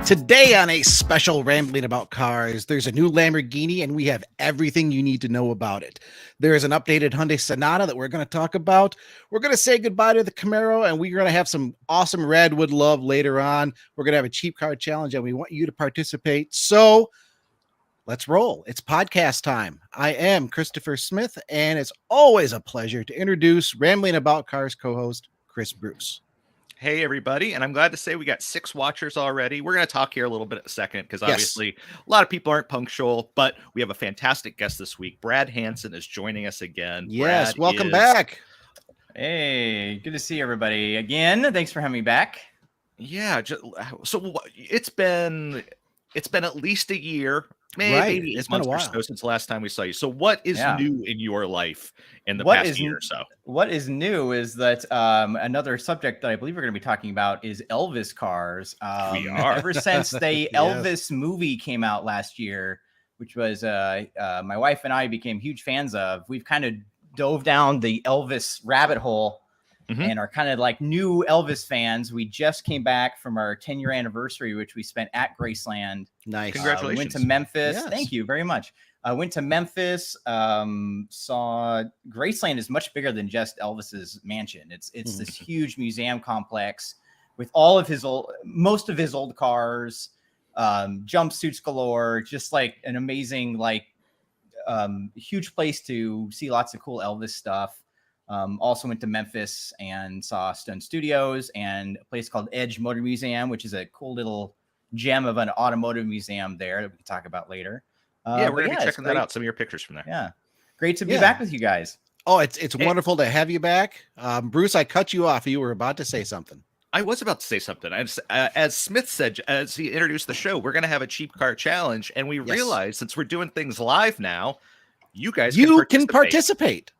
Today on a special Rambling About Cars, there's a new Lamborghini and we have everything you need to know about it. There is an updated Hyundai Sonata that we're going to talk about. We're going to say goodbye to the Camaro and we're going to have some awesome Radwood love later on. We're going to have a cheap car challenge and we want you to participate. So let's roll. It's podcast time. I am Christopher Smith and it's always a pleasure to introduce Rambling About Cars co-host Chris Bruce. Hey, everybody, and I'm glad to say we got 6 watchers already. We're going to talk here a little bit in a second because obviously a lot of people aren't punctual, but we have a fantastic guest this week. Brad Hansen is joining us again. Yes, welcome back. Hey, good to see everybody again. Thanks for having me back. Yeah, so it's been at least a year, maybe It's 8 months been a or while so since the last time we saw you. So what is new in your life in the past year or so? What is new is that another subject that I believe we're going to be talking about is Elvis cars. We are. Ever since the Elvis movie came out last year, which was my wife and I became huge fans of, we've kind of dove down the Elvis rabbit hole and are kind of like new Elvis fans. We just came back from our 10-year anniversary, which we spent at Graceland. Nice. Congratulations. We went to Memphis. Yes. Thank you very much. I went to Memphis, saw Graceland is much bigger than just Elvis's mansion. It's this huge museum complex with all of most of his old cars, jumpsuits galore, just like an amazing, huge place to see lots of cool Elvis stuff. Also went to Memphis and saw Stone Studios and a place called Edge Motor Museum, which is a cool little gem of an automotive museum there that we can talk about later. We're going to be checking that out. Some of your pictures from there. Yeah. Great to be back with you guys. Oh, it's wonderful to have you back. Bruce, I cut you off. You were about to say something. I was about to say something. As Smith said, as he introduced the show, we're going to have a cheap car challenge. And we realized since we're doing things live now, you guys can participate.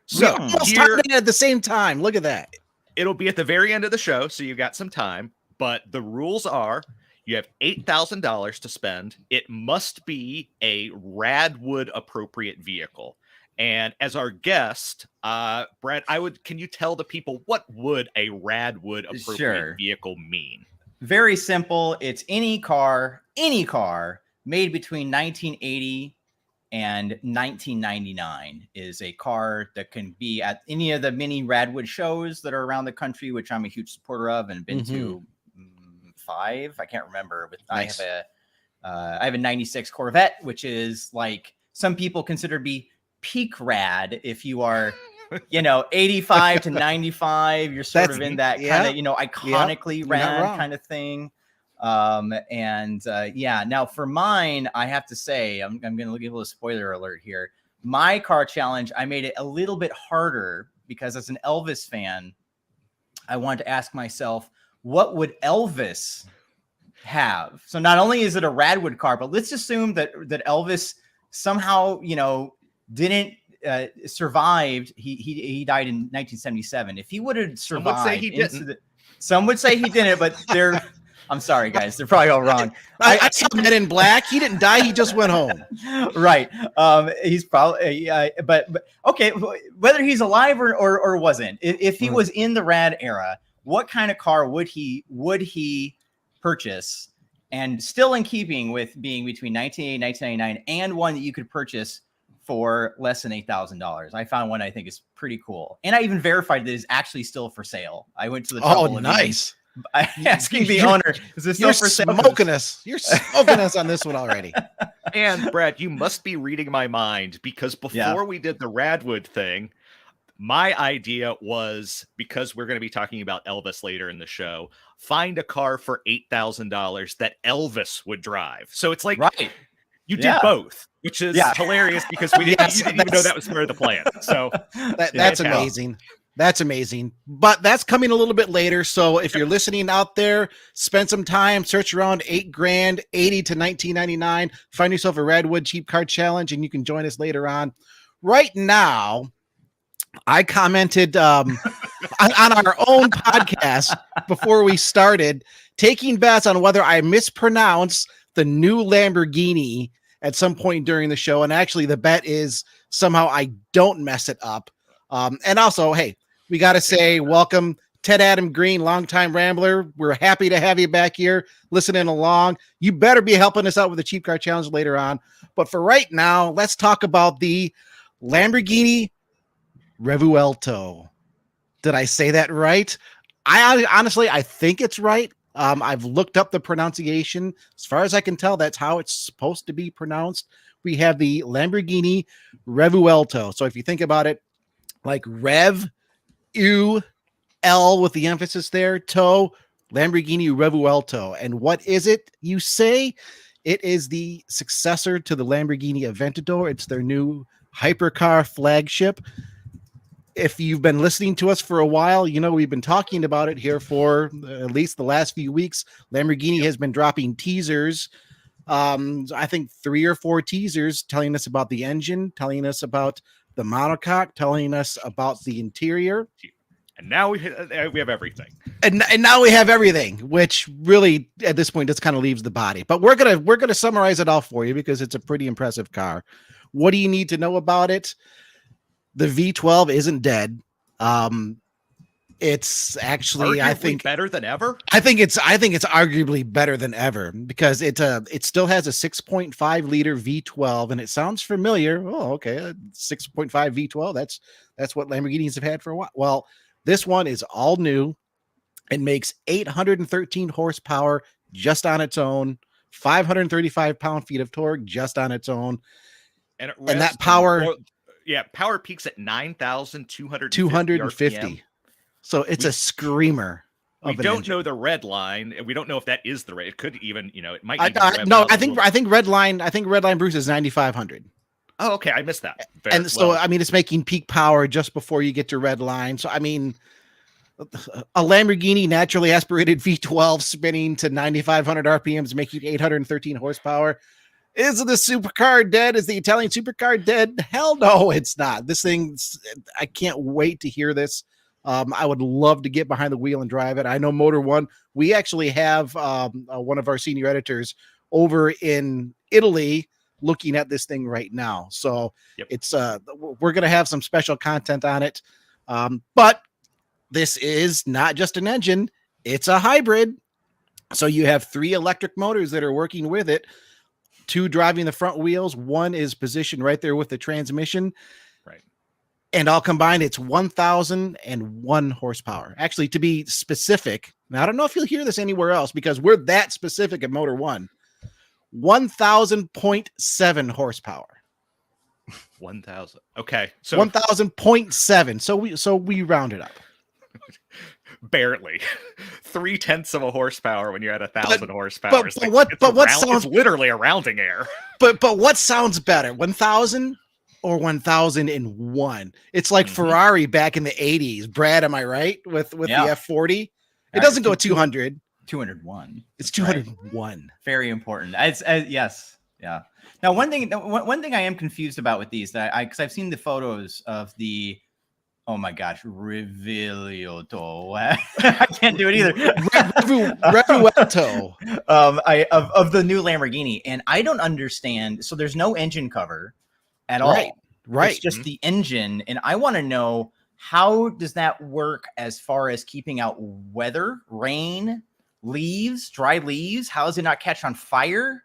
So almost talking at the same time. Look at that. It'll be at the very end of the show. So you got some time. But the rules are you have $8,000 to spend. It must be a Radwood appropriate vehicle. And as our guest, Brad, can you tell the people what would a Radwood appropriate vehicle mean? Very simple. It's any car made between 1980 and 1999 is a car that can be at any of the mini Radwood shows that are around the country, which I'm a huge supporter of and been to 5. I can't remember. But nice. I have a 96 Corvette, which is like some people consider to be peak rad. If you are, 85 to 95, you're sort of in that kind of, iconically rad kind of thing. Now for mine, I have to say, I'm going to give a little spoiler alert here. My car challenge, I made it a little bit harder because as an Elvis fan, I wanted to ask myself, what would Elvis have? So not only is it a Radwood car, but let's assume that Elvis somehow, didn't survived. He died in 1977. If he would have survived, some would say he didn't, but they're. I'm sorry, guys. They're probably all wrong. I saw Men in Black. He didn't die. He just went home. Right. He's probably, but okay. Whether he's alive or wasn't, if he was in the rad era, what kind of car would he purchase? And still in keeping with being between 1980 and 1999 and one that you could purchase for less than $8,000. I found one I think is pretty cool. And I even verified that it's actually still for sale. I went to the trouble of nice. Asking the owner, is this still for sale? You're smoking us on this one already. And Brad, you must be reading my mind because before we did the Radwood thing, my idea was, because we're going to be talking about Elvis later in the show, find a car for $8,000 that Elvis would drive. So it's like you did both, which is hilarious because you didn't even know that was part of the plan. So that's amazing. That's amazing. But that's coming a little bit later. So if you're listening out there, spend some time, search around $8,000, 80 to 1999, find yourself a Radwood cheap car challenge, and you can join us later on. Right now, I commented on our own podcast before we started, taking bets on whether I mispronounce the new Lamborghini at some point during the show. And actually, the bet is somehow I don't mess it up. And also, hey, we got to say welcome Ted Adam Green, longtime Rambler. We're happy to have you back here listening along. You better be helping us out with the Cheap Car Challenge later on. But for right now, let's talk about the Lamborghini Revuelto. Did I say that right? I honestly think it's right. I've looked up the pronunciation. As far as I can tell, that's how it's supposed to be pronounced. We have the Lamborghini Revuelto. So if you think about it, like Rev, U, L with the emphasis there, toe, Lamborghini Revuelto. And what is it, you say? It is the successor to the Lamborghini Aventador. It's their new hypercar flagship. If you've been listening to us for a while, you know we've been talking about it here for at least the last few weeks. Lamborghini has been dropping teasers. I think 3 or 4 teasers telling us about the engine, telling us about the monocoque, telling us about the interior. And now we have everything. And now we have everything, which really at this point just kind of leaves the body. But we're gonna summarize it all for you because it's a pretty impressive car. What do you need to know about it? The V12 isn't dead. It's actually arguably I think better than ever. I think it's arguably better than ever because it still has a 6.5 liter V12 and it sounds familiar. Oh, okay, 6.5 V12. That's what Lamborghinis have had for a while. Well, this one is all new. It makes 813 horsepower just on its own, 535 pound-feet of torque just on its own. And that power, power peaks at 9,250 250. So it's a screamer. We don't know the red line, and we don't know if that is the rate. It could even, it might. I think Redline Bruce is 9,500. Oh, okay, I missed that. So I mean, it's making peak power just before you get to red line. So I mean, a Lamborghini naturally aspirated V12 spinning to 9,500 RPMs, making 813 horsepower. Is the supercar dead? Is the Italian supercar dead? Hell no, it's not. This thing, I can't wait to hear this. I would love to get behind the wheel and drive it. I know Motor One. We actually have one of our senior editors over in Italy looking at this thing right now. So it's we're going to have some special content on it. But this is not just an engine. It's a hybrid. So you have 3 electric motors that are working with it. 2 driving the front wheels. 1 is positioned right there with the transmission. Right. And all combined, it's 1,001 horsepower. Actually, to be specific, now I don't know if you'll hear this anywhere else because we're that specific at Motor One. 1,000.7 horsepower. 1,000. Okay. So 1,000.7. So we round it up. Barely 0.3 of a horsepower when you're at 1,000 horsepower. It's literally a rounding error. But what sounds better, 1,000 or 1,001? It's like Ferrari back in the 80s. Brad, am I right? With the F40, it doesn't go 200. 201. It's 201. Right. Very important. It's yes, yeah. Now, one thing I am confused about with these because I've seen the photos of the. Oh my gosh, Revuelto. I can't do it either. Revuelto. Of the new Lamborghini, and I don't understand. So there's no engine cover at all. Right. It's just the engine, and I want to know how does that work as far as keeping out weather, rain, leaves, dry leaves. How does it not catch on fire?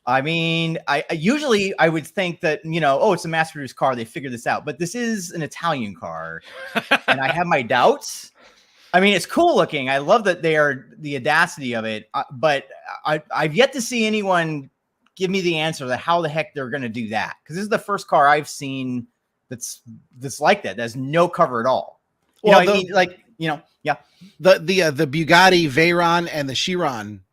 I mean, I usually would think that, it's a mass-produced car. They figured this out. But this is an Italian car, and I have my doubts. I mean, it's cool looking. I love that they are the audacity of it. But I've yet to see anyone give me the answer to how the heck they're going to do that. Because this is the first car I've seen that's like that. There's no cover at all. The Bugatti Veyron and the Chiron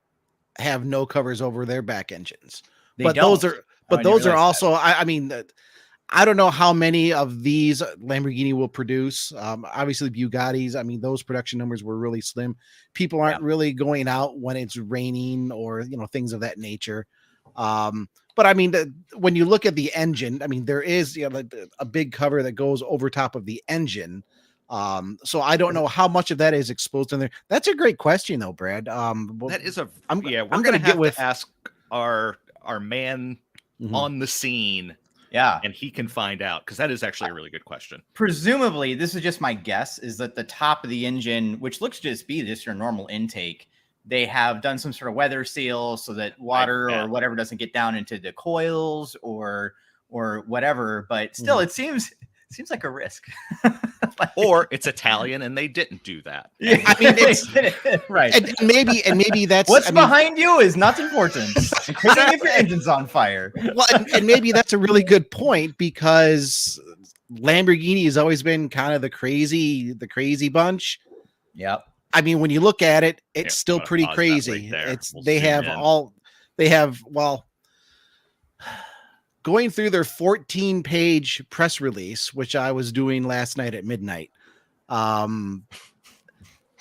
have no covers over their back engines. Those are also, I mean, I don't know how many of these Lamborghini will produce. Obviously Bugattis, I mean, those production numbers were really slim. People aren't really going out when it's raining or, things of that nature. But I mean, when you look at the engine, I mean, there is a big cover that goes over top of the engine. So I don't know how much of that is exposed in there. That's a great question though, Brad. That is we're going to ask our man on the scene Yeah. And he can find out, because that is actually a really good question. Presumably, this is just my guess, is that the top of the engine, which looks to just be just your normal intake, they have done some sort of weather seal so that water or whatever doesn't get down into the coils or whatever. But still, it seems like a risk. Or it's Italian and they didn't do that. Yeah, I mean, it's right. And maybe that's what's behind you is not important, including if your engine's on fire. Well, and maybe that's a really good point, because Lamborghini has always been kind of the crazy bunch. Yep. I mean, when you look at it, it's still pretty crazy. They have going through their 14-page press release, which I was doing last night at midnight.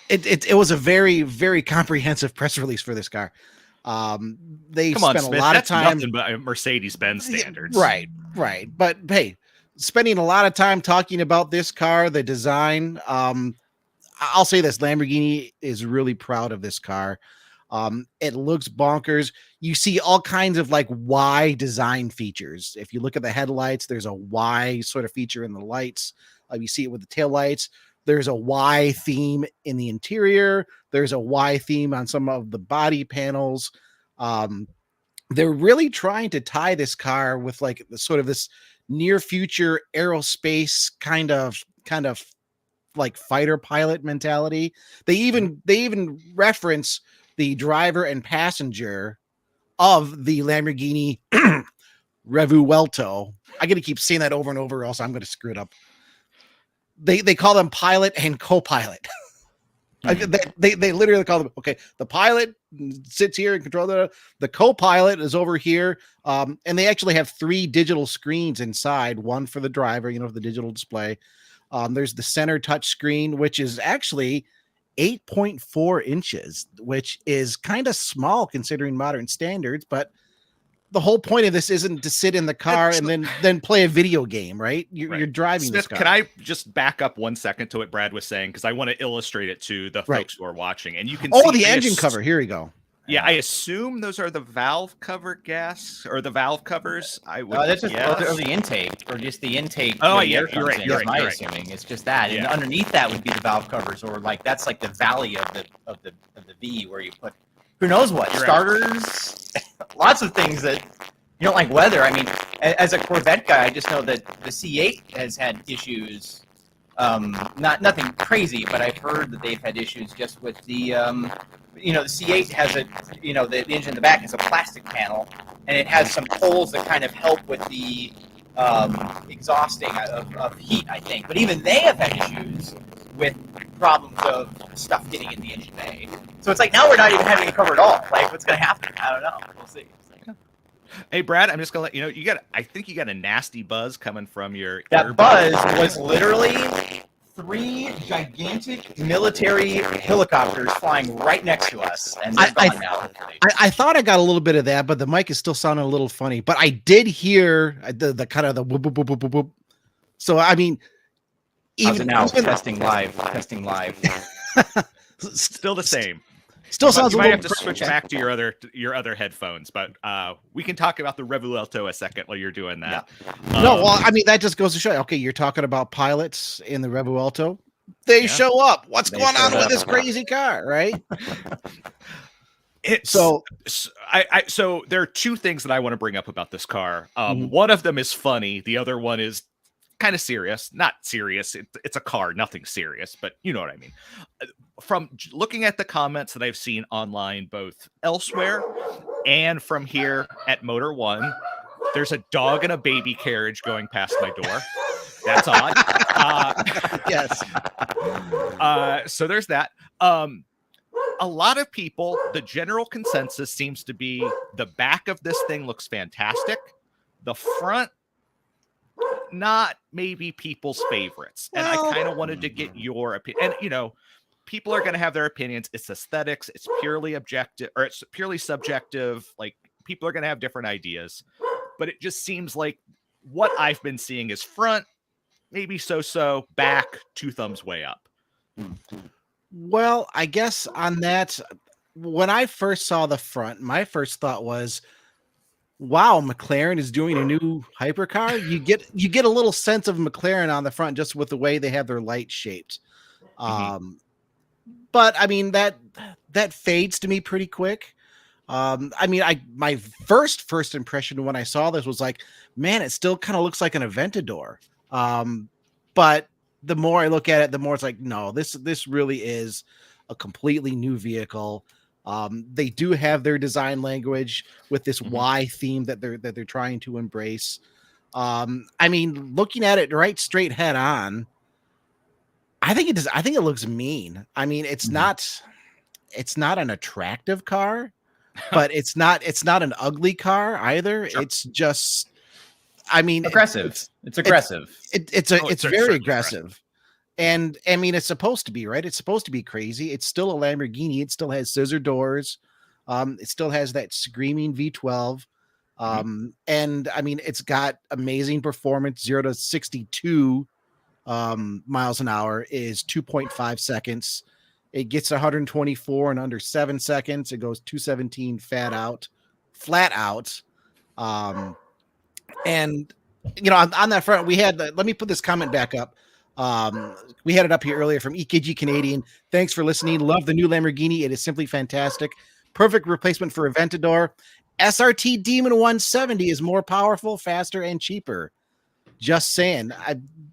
It was a very, very comprehensive press release for this car. They spent a lot of time. Nothing but Mercedes-Benz standards. Right. But hey, spending a lot of time talking about this car, the design. I'll say this: Lamborghini is really proud of this car. It looks bonkers. You see all kinds of like Y design features. If you look at the headlights, there's a Y sort of feature in the lights. You see it with the taillights. There's a Y theme in the interior. There's a Y theme on some of the body panels. They're really trying to tie this car with like sort of this near future aerospace kind of like fighter pilot mentality. They even reference the driver and passenger of the Lamborghini Revuelto. I got to keep saying that over and over, or else I'm going to screw it up. They call them pilot and co-pilot. They literally call them, okay, the pilot sits here and controls the co-pilot is over here. And they actually have 3 digital screens inside, one for the driver, the digital display. There's the center touch screen, which is actually 8.4 inches, which is kind of small considering modern standards, but the whole point of this isn't to sit in the car and then play a video game, right? You're driving Smith, this car. Can I just back up 1 second to what Brad was saying? Because I want to illustrate it to the folks who are watching. And you can see the engine cover. Here we go. Yeah, I assume those are the valve cover gas or the valve covers. I would. That's just or the intake, or just the intake. Oh yeah, you're right. You're assuming it's just that, and underneath that would be the valve covers, or like that's like the valley of the V where you put who knows what starters, lots of things that you don't like weather. I mean, as a Corvette guy, I just know that the C8 has had issues. Nothing crazy, but I've heard that they've had issues just with the the C8 has the engine in the back has a plastic panel, and it has some holes that kind of help with the exhausting of heat, I think. But even they have had issues with problems of stuff getting in the engine bay. So it's like now we're not even having it covered at all. Like, what's going to happen? I don't know. We'll see. Hey Brad, I'm just gonna let you know I think you got a nasty buzz coming from your That buzz was literally 3 gigantic military helicopters flying right next to us, and they're gone now. I thought I got a little bit of that, but the mic is still sounding a little funny. But I did hear the kind of the whoop, whoop, whoop, whoop, whoop. So I mean, even now testing live. Still the same. Still sounds you a might little have to switch back to your other headphones, but we can talk about the Revuelto a second while you're doing that. Yeah. No, well, I mean that just goes to show. Okay, you're talking about pilots in the Revuelto. They show up. What's going on with this crazy car, right? So there are 2 things that I want to bring up about this car. One of them is funny. The other one is kind of serious. Not serious. It's a car, nothing serious, but you know what I mean. From looking at the comments that I've seen online, both elsewhere and from here at Motor One, there's a dog and a baby carriage going past my door. That's odd. Yes. So there's that. A lot of people, the general consensus seems to be the back of this thing looks fantastic. The front, not maybe people's favorites. And I kind of wanted to get your opinion. And, people are going to have their opinions. It's aesthetics. It's purely objective, or it's purely subjective. Like, people are going to have different ideas. But it just seems like what I've been seeing is front, maybe so-so, back, 2 thumbs way up. Well, I guess on that, when I first saw the front, my first thought was, wow, McLaren is doing a new hypercar. You get a little sense of McLaren on the front just with the way they have their lights shaped. But I mean that fades to me pretty quick. I mean, my first impression when I saw this was like, man, it still kind of looks like an Aventador. But the more I look at it, the more it's like, no, this really is a completely new vehicle. They do have their design language with this Y theme that they're trying to embrace. I mean, looking at it right straight head on, I think it looks mean. I mean, it's not an attractive car, but it's not an ugly car either. Sure. It's just, I mean, aggressive. It's aggressive. It's very aggressive. And I mean, it's supposed to be, right? It's supposed to be crazy. It's still a Lamborghini. It still has scissor doors. It still has that screaming V12. And I mean, it's got amazing performance. 0 to 62 miles an hour is 2.5 seconds. It gets 124 in under 7 seconds. It goes 217 flat out. And you know, on that front, we had let me put this comment back up. We had it up here earlier from EKG Canadian. Thanks for listening. Love the new Lamborghini. It is simply fantastic. Perfect replacement for Aventador. SRT Demon 170 is more powerful, faster, and cheaper. Just saying.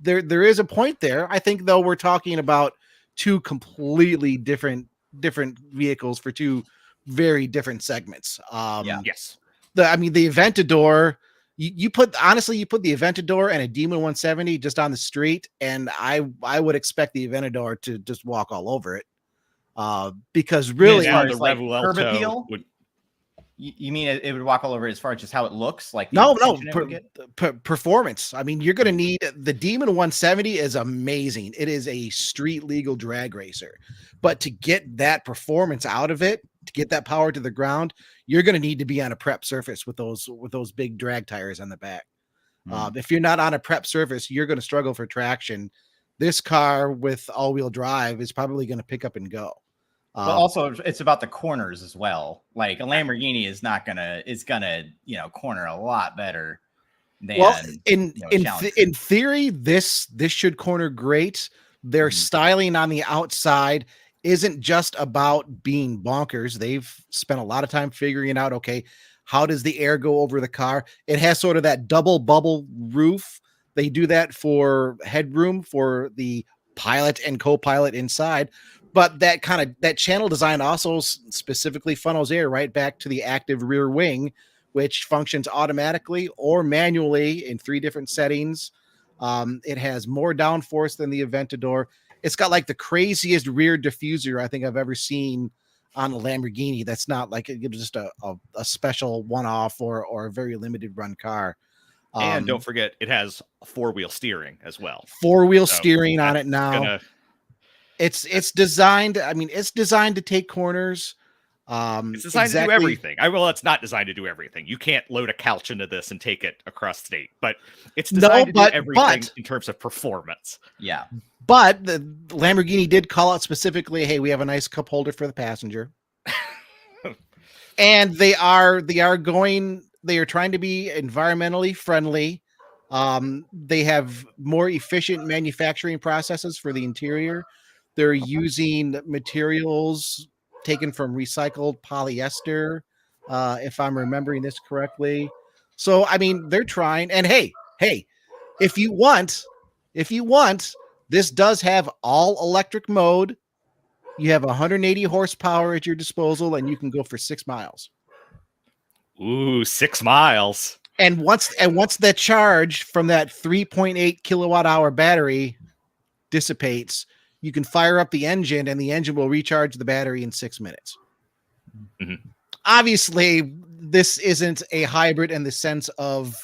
There is a point there. I think though we're talking about two completely different vehicles for two very different segments. Yes. The Aventador, you put the Aventador and a Demon 170 just on the street, and I would expect the Aventador to just walk all over it. Because really, the like Revuelto curb appeal? would. You mean it would walk all over as far as just how it looks? Like performance. I mean, you're going to need the Demon 170 is amazing. It is a street legal drag racer, but to get that performance out of it, to get that power to the ground, you're going to need to be on a prep surface with those big drag tires on the back. If you're not on a prep surface, you're going to struggle for traction. This car with all-wheel drive is probably going to pick up and go. But also it's about the corners as well. Like a Lamborghini is gonna, corner a lot better than, in theory, this should corner great. Their styling on the outside isn't just about being bonkers. They've spent a lot of time figuring out, okay, how does the air go over the car? It has sort of that double bubble roof. They do that for headroom for the pilot and co-pilot inside. But that channel design also specifically funnels air right back to the active rear wing, which functions automatically or manually in 3 different settings. It has more downforce than the Aventador. It's got like the craziest rear diffuser I think I've ever seen on a Lamborghini. That's not like just a special one-off or a very limited run car. And don't forget, it has 4-wheel steering as well. 4-wheel steering on it now. It's designed. I mean, it's designed to take corners. It's designed to do everything. It's not designed to do everything. You can't load a couch into this and take it across state, but it's designed to do everything in terms of performance. Yeah. But the Lamborghini did call out specifically, hey, we have a nice cup holder for the passenger. And they are trying to be environmentally friendly. They have more efficient manufacturing processes for the interior. They're using materials taken from recycled polyester, if I'm remembering this correctly. So, I mean, they're trying. And hey, if you want, this does have all electric mode. You have 180 horsepower at your disposal, and you can go for 6 miles. Ooh, 6 miles. And once that charge from that 3.8 kilowatt hour battery dissipates, you can fire up the engine and the engine will recharge the battery in 6 minutes. Obviously, this isn't a hybrid in the sense of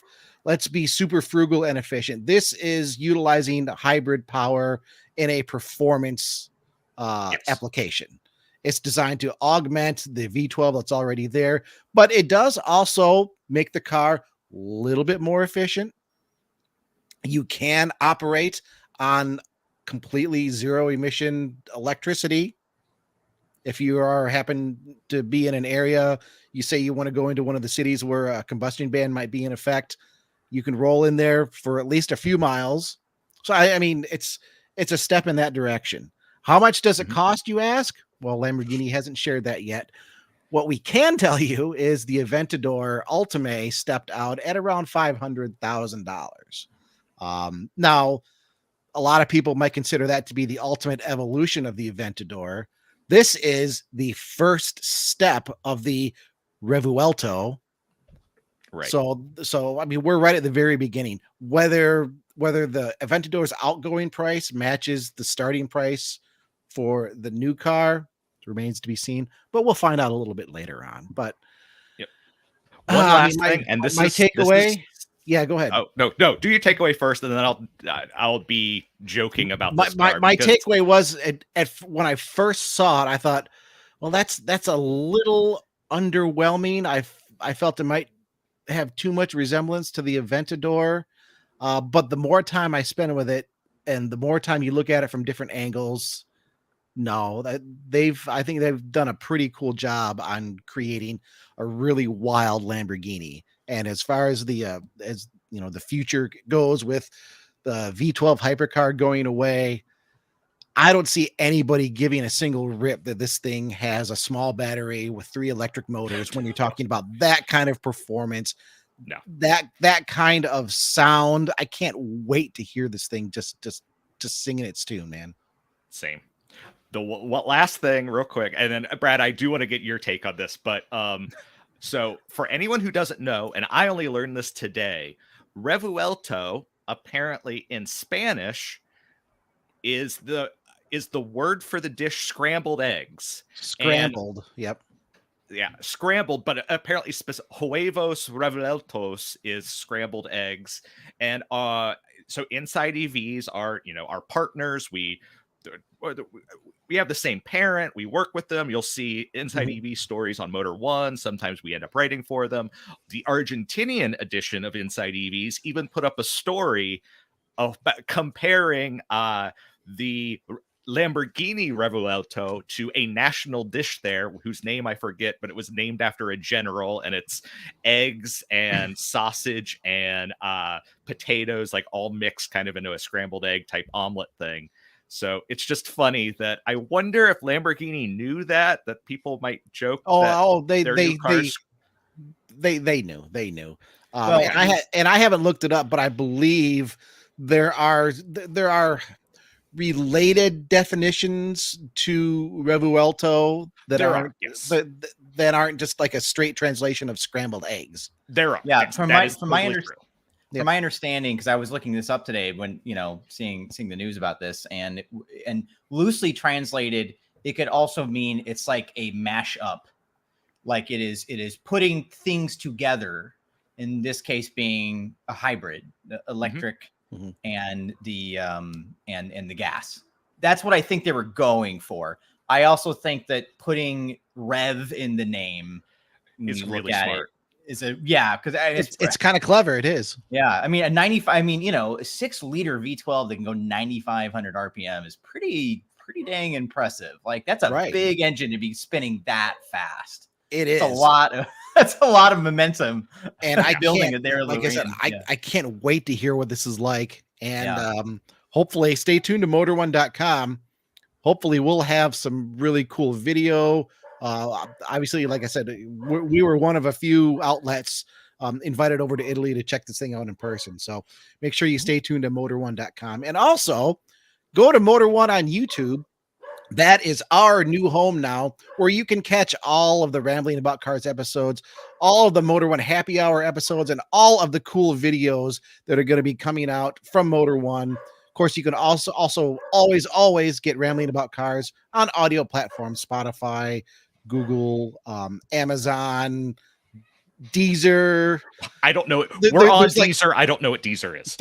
let's be super frugal and efficient. This is utilizing hybrid power in a performance application. It's designed to augment the V12 that's already there, but it does also make the car a little bit more efficient. You can operate on completely zero emission electricity. If you happen to be in an area, You say you want to go into one of the cities where a combustion ban might be in effect. You can roll in there for at least a few miles. So I mean, it's a step in that direction. How much does it cost, you ask? Well, Lamborghini hasn't shared that yet. What we can tell you is the Aventador Ultimate stepped out at around $500,000. Now, a lot of people might consider that to be the ultimate evolution of the Aventador. This is the first step of the Revuelto. Right. So I mean, we're right at the very beginning. Whether the Aventador's outgoing price matches the starting price for the new car remains to be seen, but we'll find out a little bit later on. But one last thing, and this my is takeaway. Yeah, go ahead. Oh no, do your takeaway first, and then I'll be joking about this car. My takeaway was at when I first saw it, I thought, well, that's a little underwhelming. I felt it might have too much resemblance to the Aventador, but the more time I spend with it, and the more time you look at it from different angles, I think they've done a pretty cool job on creating a really wild Lamborghini. And as far as the future goes with the V12 hypercar going away, I don't see anybody giving a single rip that this thing has a small battery with 3 electric motors when you're talking about that kind of performance. No, that kind of sound. I can't wait to hear this thing just singing its tune, man. Same. What last thing real quick, and then Brad, I do want to get your take on this, but so for anyone who doesn't know, and I only learned this today, Revuelto apparently in Spanish is the word for the dish scrambled eggs. Scrambled, yep. Yeah, scrambled, but apparently huevos revueltos is scrambled eggs. And so Inside EVs are, our partners. We have the same parent. We work with them. You'll see Inside EV stories on Motor One. Sometimes we end up writing for them. The Argentinian edition of Inside EVs even put up a story of comparing the Lamborghini Revuelto to a national dish there whose name I forget, but it was named after a general, and it's eggs and sausage and potatoes, like all mixed kind of into a scrambled egg type omelet thing. So it's just funny that I wonder if Lamborghini knew that people might joke. They knew. And I haven't looked it up, but I believe there are related definitions to Revuelto that aren't just like a straight translation of scrambled eggs. There are. Yeah, from my understanding, because I was looking this up today when seeing the news about this, and loosely translated, it could also mean it's like a mashup, like it is putting things together. In this case, being a hybrid, the electric and the and the gas. That's what I think they were going for. I also think that putting Rev in the name is really smart. Because it's kind of clever. It is. Yeah, I mean a 95. I mean, a 6-liter V12 that can go 9,500 RPM is pretty dang impressive. Like that's a big engine to be spinning that fast. It is a lot of that's a lot of momentum. And I can't wait to hear what this is like. And hopefully, stay tuned to Motor1.com. Hopefully, we'll have some really cool video. Obviously, like I said, we were one of a few outlets invited over to Italy to check this thing out in person. So make sure you stay tuned to Motor1.com, and also go to Motor1 on YouTube. That is our new home now, where you can catch all of the Rambling About Cars episodes, all of the Motor One Happy Hour episodes, and all of the cool videos that are going to be coming out from Motor One. Of course, you can also always get Rambling About Cars on audio platforms, Spotify, Google, Amazon, Deezer. I don't know. We're on Deezer. I don't know what Deezer is.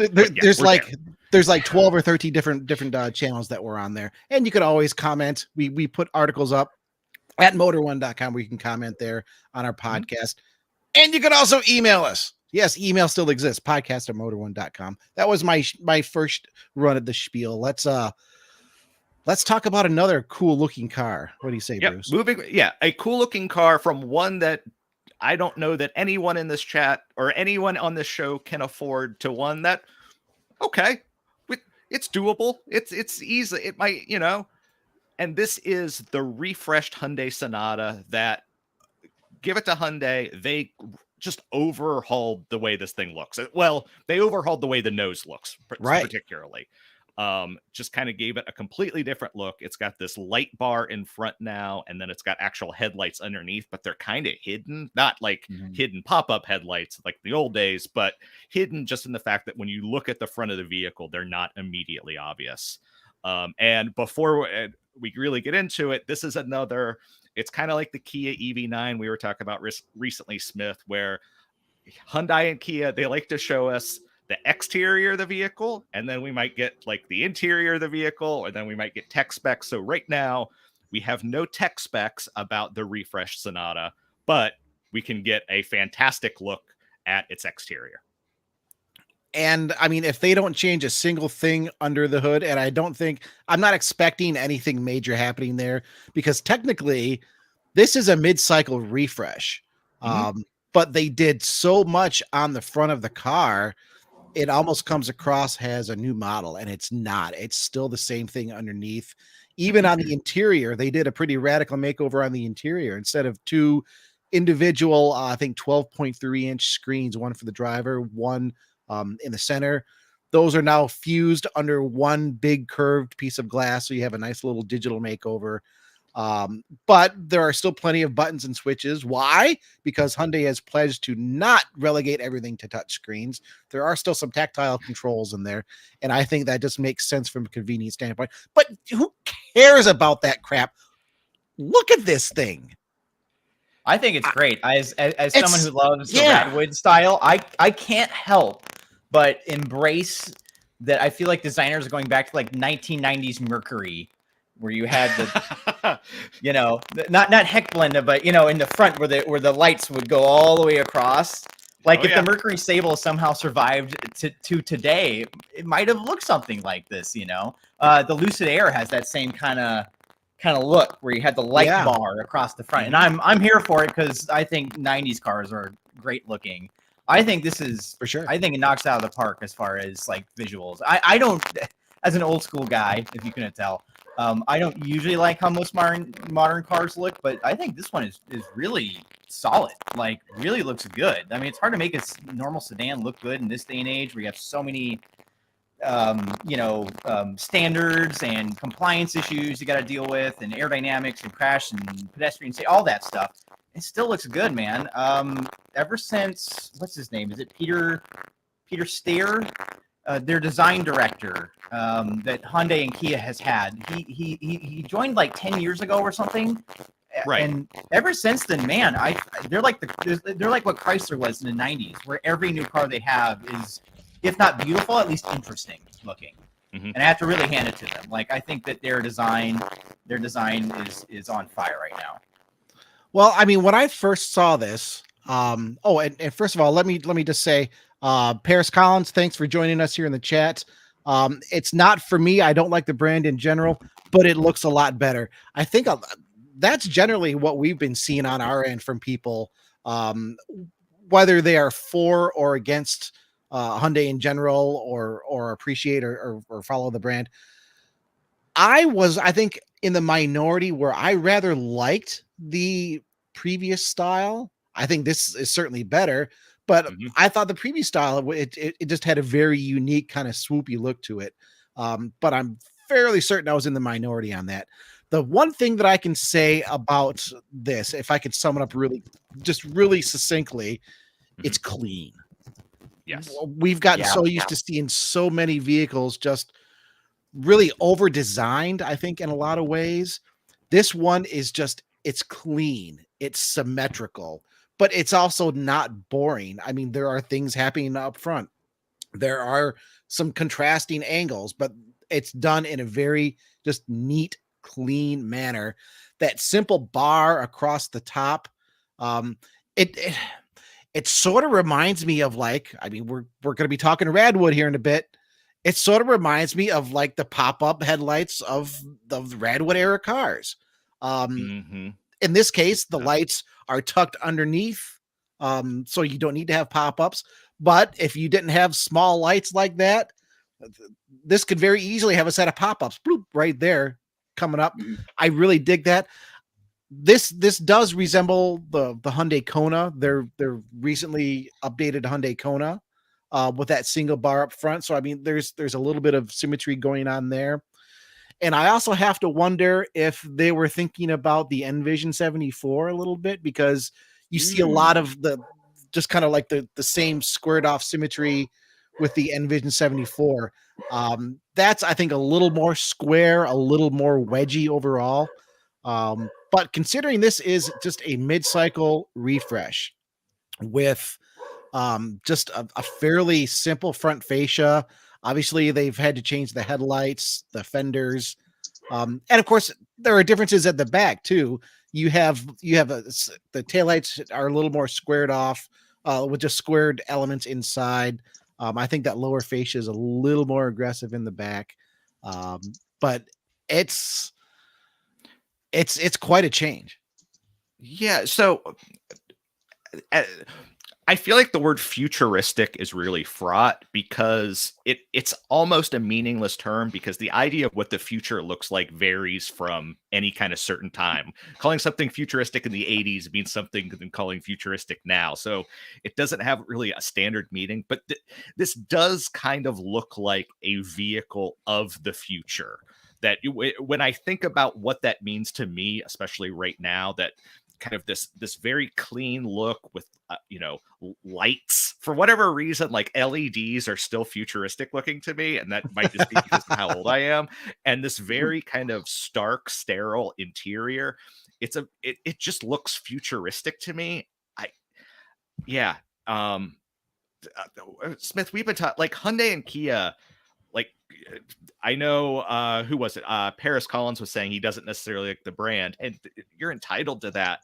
There's like 12 or 13 different channels that we're on there. And you can always comment. We put articles up at motor1.com where you can comment there on our podcast. And you can also email us. Yes, email still exists. Podcast at motor1.com. That was my first run at the spiel. Let's talk about another cool looking car. What do you say, Bruce? A cool looking car from one that I don't know that anyone in this chat or anyone on this show can afford to one that, okay, it's doable. It's easy. It might, and this is the refreshed Hyundai Sonata that, give it to Hyundai. They just overhauled the way this thing looks. Well, they overhauled the way the nose looks, particularly. Just kind of gave it a completely different look. It's got this light bar in front now, and then it's got actual headlights underneath, but they're kind of hidden, not like hidden pop-up headlights like the old days, but hidden just in the fact that when you look at the front of the vehicle, they're not immediately obvious. And before we really get into it, this is another, it's kind of like the Kia EV9 we were talking about recently, Smith, where Hyundai and Kia, they like to show us the exterior of the vehicle, and then we might get like the interior of the vehicle, or then we might get tech specs. So right now we have no tech specs about the refreshed Sonata, but we can get a fantastic look at its exterior. And I mean, if they don't change a single thing under the hood, and I'm not expecting anything major happening there, because technically this is a mid-cycle refresh. But they did so much on the front of the car, it almost comes across as a new model, and it's not. It's still the same thing underneath. Even on the interior, they did a pretty radical makeover on the interior. Instead of two individual, I think 12.3-inch screens, one for the driver, one in the center. Those are now fused under one big curved piece of glass, so you have a nice little digital makeover. But there are still plenty of buttons and switches. Why? Because Hyundai has pledged to not relegate everything to touch screens. There are still some tactile controls in there, and I think that just makes sense from a convenience standpoint. But who cares about that crap? Look at this thing. I think it's great. As someone who loves the Radwood style, I can't help but embrace that. I feel like designers are going back to like 1990s Mercury, where you had the, not Heckblende, but in the front where the lights would go all the way across. Like the Mercury Sable somehow survived to today, it might have looked something like this. The Lucid Air has that same kind of look where you had the light bar across the front, and I'm here for it because I think 90s cars are great looking. I think this is for sure. I think it knocks out of the park as far as like visuals. I don't, as an old school guy, if you couldn't tell. I don't usually like how most modern cars look, but I think this one is really solid. Like, really looks good. I mean, it's hard to make a normal sedan look good in this day and age where you have so many, standards and compliance issues you got to deal with, and aerodynamics and crash and pedestrian safety, all that stuff. It still looks good, man. Ever since, what's his name? Is it Peter Steer? Their design director that Hyundai and Kia has had. He joined like 10 years ago or something. Right. And ever since then, man, they're like what Chrysler was in the 90s, where every new car they have is, if not beautiful, at least interesting looking. And I have to really hand it to them. Like, I think that their design is on fire right now. Well, I mean, when I first saw this, and first of all, let me just say, Paris Collins, thanks for joining us here in the chat. It's not for me. I don't like the brand in general, but it looks a lot better. I think that's generally what we've been seeing on our end from people, whether they are for or against Hyundai in general, or appreciate or follow the brand. I think in the minority where I rather liked the previous style. I think this is certainly better, but I thought the previous style, it just had a very unique kind of swoopy look to it. But I'm fairly certain I was in the minority on that. The one thing that I can say about this, if I could sum it up really succinctly, it's clean. Yes. We've gotten so used to seeing so many vehicles just really over designed, I think, in a lot of ways. This one is just, it's clean, it's symmetrical, but it's also not boring. I mean, there are things happening up front. There are some contrasting angles, but it's done in a very just neat, clean manner. That simple bar across the top, it sort of reminds me of, like, I mean, we're going to be talking Radwood here in a bit. It sort of reminds me of like the pop-up headlights of the Radwood era cars. In this case, the lights are tucked underneath So you don't need to have pop-ups. But if you didn't have small lights like that, this could very easily have a set of pop-ups bloop, right there coming up. I really dig that. This does resemble the Hyundai Kona. Their recently updated Hyundai Kona with that single bar up front. So I mean, there's a little bit of symmetry going on there. And I also have to wonder if they were thinking about the Envision 74 a little bit, because you see a lot of the just kind of like the same squared off symmetry with the Envision 74. That's, I think, a little more square, a little more wedgy overall. But considering this is just a mid-cycle refresh with just a fairly simple front fascia. Obviously, they've had to change the headlights, the fenders, and of course, there are differences at the back too. You have the taillights are a little more squared off with just squared elements inside. I think that lower fascia is a little more aggressive in the back, but it's quite a change. Yeah. So I feel like the word futuristic is really fraught because it's almost a meaningless term, because the idea of what the future looks like varies from any kind of certain time. Calling something futuristic in the 80s means something than calling futuristic now. So it doesn't have really a standard meaning, but this does kind of look like a vehicle of the future. That when I think about what that means to me, especially right now, that kind of this very clean look with lights, for whatever reason, like LEDs are still futuristic looking to me, and that might just be because of how old I am. And this very kind of stark, sterile interior, it just looks futuristic to me. Smith, we've been talking like Hyundai and Kia. Like, I know, who was it? Paris Collins was saying he doesn't necessarily like the brand, and you're entitled to that.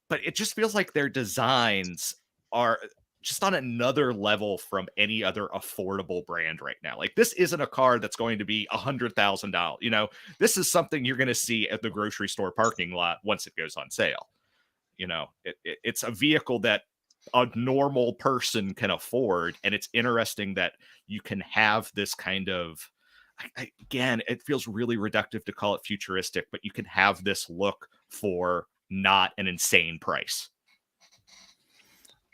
But it just feels like their designs are just on another level from any other affordable brand right now. Like, this isn't a car that's going to be $100,000. This is something you're going to see at the grocery store parking lot once it goes on sale. It's a vehicle that a normal person can afford, and it's interesting that you can have this kind of, again, it feels really reductive to call it futuristic, but you can have this look for not an insane price.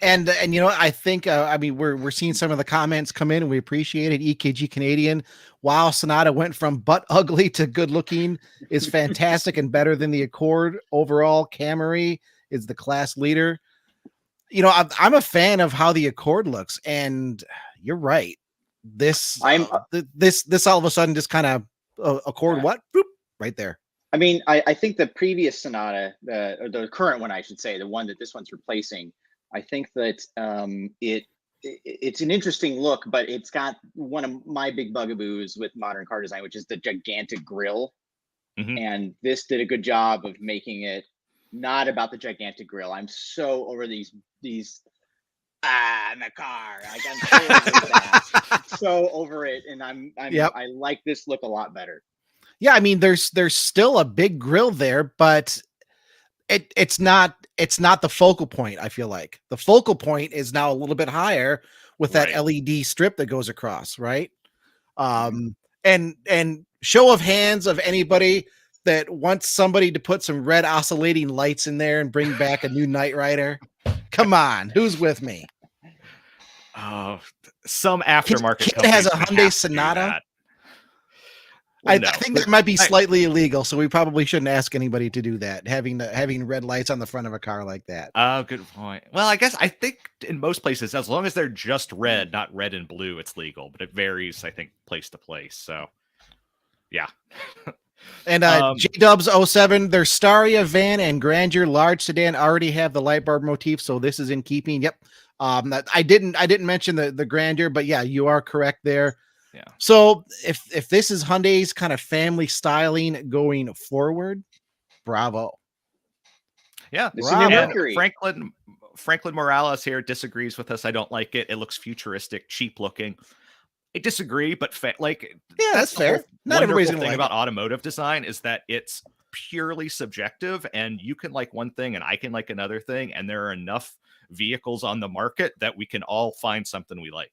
And I think I mean, we're seeing some of the comments come in, and we appreciate it. EKG Canadian, wow, Sonata went from butt ugly to good looking, is fantastic and better than the Accord overall. Camry is the class leader. I'm a fan of how the Accord looks, and you're right. This this all of a sudden just kind of Accord what? Boop, right there. I mean, I think the previous Sonata, or the current one, I should say, the one that this one's replacing, I think that it's an interesting look, but it's got one of my big bugaboos with modern car design, which is the gigantic grille. And this did a good job of making it not about the gigantic grille. I'm so over these in the car. Like, I'm so over that. So over it, and I like this look a lot better. Yeah, I mean, there's still a big grill there, but it's not the focal point. I feel like the focal point is now a little bit higher with that LED strip that goes across, right? And show of hands of anybody that wants somebody to put some red oscillating lights in there and bring back a new Knight Rider. Come on, who's with me? Oh, some aftermarket Kid has a Hyundai Sonata. I think that might be slightly illegal, so we probably shouldn't ask anybody to do that. Having red lights on the front of a car like that. Oh, good point. Well, I think in most places, as long as they're just red, not red and blue, it's legal. But it varies, I think, place to place. So, yeah. And J-Dubs 07, their Staria van and Grandeur large sedan already have the light bar motif, so this is in keeping. Yep. I didn't mention the Grandeur, but yeah, you are correct there. Yeah. So if this is Hyundai's kind of family styling going forward, bravo. Yeah. This is a new Mercury. Franklin Morales here disagrees with us. I don't like it. It looks futuristic, cheap looking. I disagree, but that's fair. Not everybody's gonna thing about automotive design is that it's purely subjective, and you can like one thing and I can like another thing, and there are enough vehicles on the market that we can all find something we like.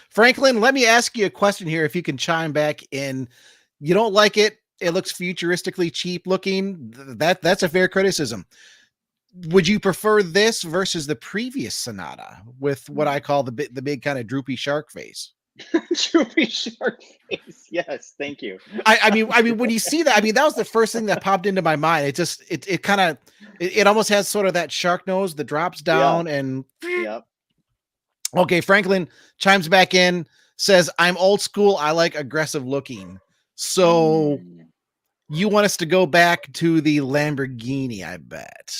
Franklin, let me ask you a question here. If you can chime back in, you don't like it. It looks futuristically cheap looking. That's a fair criticism. Would you prefer this versus the previous Sonata with what I call the big kind of droopy shark face? Droopy shark face. Yes, thank you. I mean, when you see that, I mean, that was the first thing that popped into my mind. It just, it kind of, it almost has sort of that shark nose that drops down and. Yep. Okay, Franklin chimes back in, says, "I'm old school. I like aggressive looking." So. You want us to go back to the Lamborghini, I bet.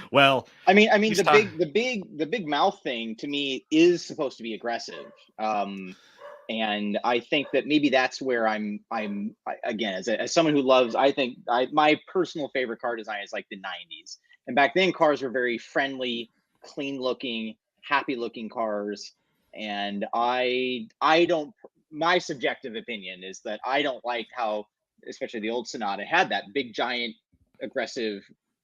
Well, I mean, the big mouth thing to me is supposed to be aggressive, and I think that maybe that's where I'm again, as someone who loves, I think my personal favorite car design is like the '90s, and back then cars were very friendly, clean looking, happy looking cars, and I don't. My subjective opinion is that I don't like how, especially the old Sonata, had that big giant aggressive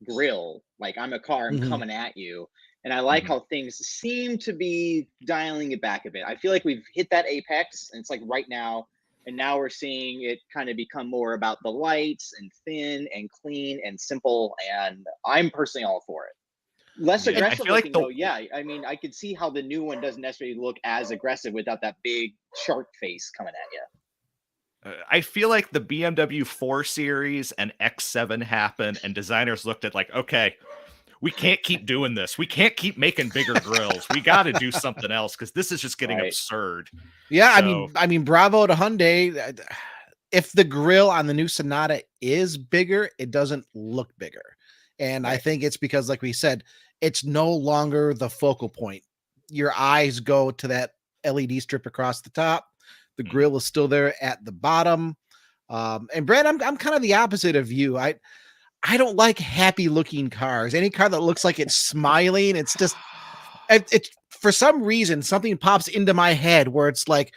grill, like I'm a car, I'm coming at you. And I like how things seem to be dialing it back a bit. I feel like we've hit that apex, and it's like right now, and now we're seeing it kind of become more about the lights and thin and clean and simple, and I'm personally all for it. Less aggressive looking, though. Yeah, I mean, I could see how the new one doesn't necessarily look as aggressive without that big shark face coming at you. I feel like the BMW 4 Series and X7 happened, and designers looked at like, okay, we can't keep doing this. We can't keep making bigger grills. We got to do something else because this is just getting absurd. Yeah, so, I mean, bravo to Hyundai. If the grill on the new Sonata is bigger, it doesn't look bigger. And I think it's because, like we said, it's no longer the focal point. Your eyes go to that LED strip across the top. The grill is still there at the bottom. And Brad, I'm kind of the opposite of you. I don't like happy looking cars. Any car that looks like it's smiling, it's just, it's for some reason, something pops into my head where it's like,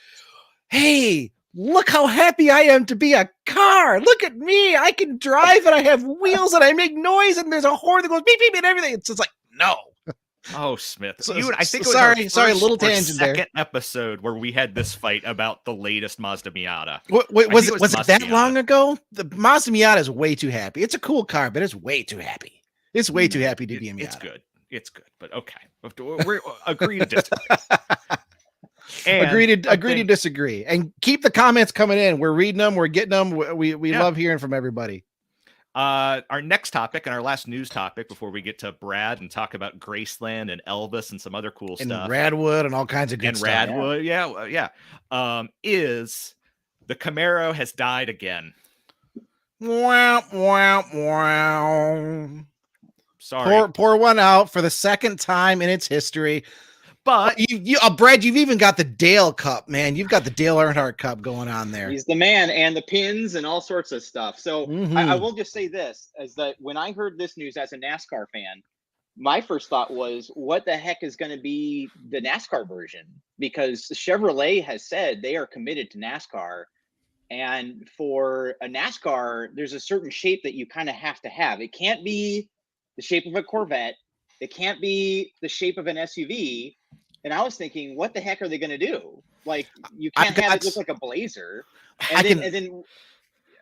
hey, look how happy I am to be a car. Look at me. I can drive and I have wheels and I make noise and there's a horn that goes beep, beep, and everything. It's just like, no. Oh, Smith. So, I think sorry, a little tangent there. Second episode where we had this fight about the latest Mazda Miata. Was it that long ago? The Mazda Miata is way too happy. It's a cool car, but it's way too happy. It's way too happy to be a Miata. It's good, but okay. We're agree to disagree. Agree to disagree, and keep the comments coming in. We're reading them. We're getting them. We love hearing from everybody. Our next topic and our last news topic before we get to Brad and talk about Graceland and Elvis and some other cool and stuff. Radwood and all kinds of good stuff. Radwood, is the Camaro has died again. Wow, wow, wow. Sorry. Pour one out for the second time in its history. But Brad, you've even got the Dale Cup, man. You've got the Dale Earnhardt Cup going on there. He's the man, and the pins and all sorts of stuff. So I will just say this, is that when I heard this news as a NASCAR fan, my first thought was, what the heck is going to be the NASCAR version? Because Chevrolet has said they are committed to NASCAR. And for a NASCAR, there's a certain shape that you kind of have to have. It can't be the shape of a Corvette. It can't be the shape of an SUV. And I was thinking, what the heck are they going to do? Like, you can't have it look like a Blazer. And then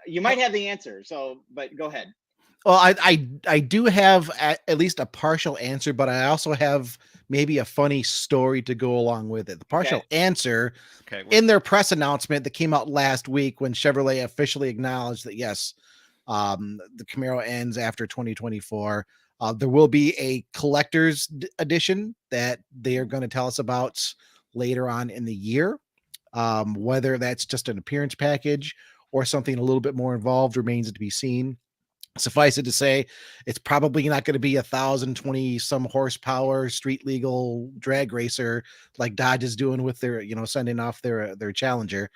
you might have the answer. So, but go ahead. Well, I do have at least a partial answer, but I also have maybe a funny story to go along with it. The partial answer in their press announcement that came out last week when Chevrolet officially acknowledged that, yes, the Camaro ends after 2024. There will be a collector's edition that they are going to tell us about later on in the year. Whether that's just an appearance package or something a little bit more involved remains to be seen. Suffice it to say, it's probably not going to be 1,020 some horsepower street legal drag racer like Dodge is doing with their, sending off their Challenger.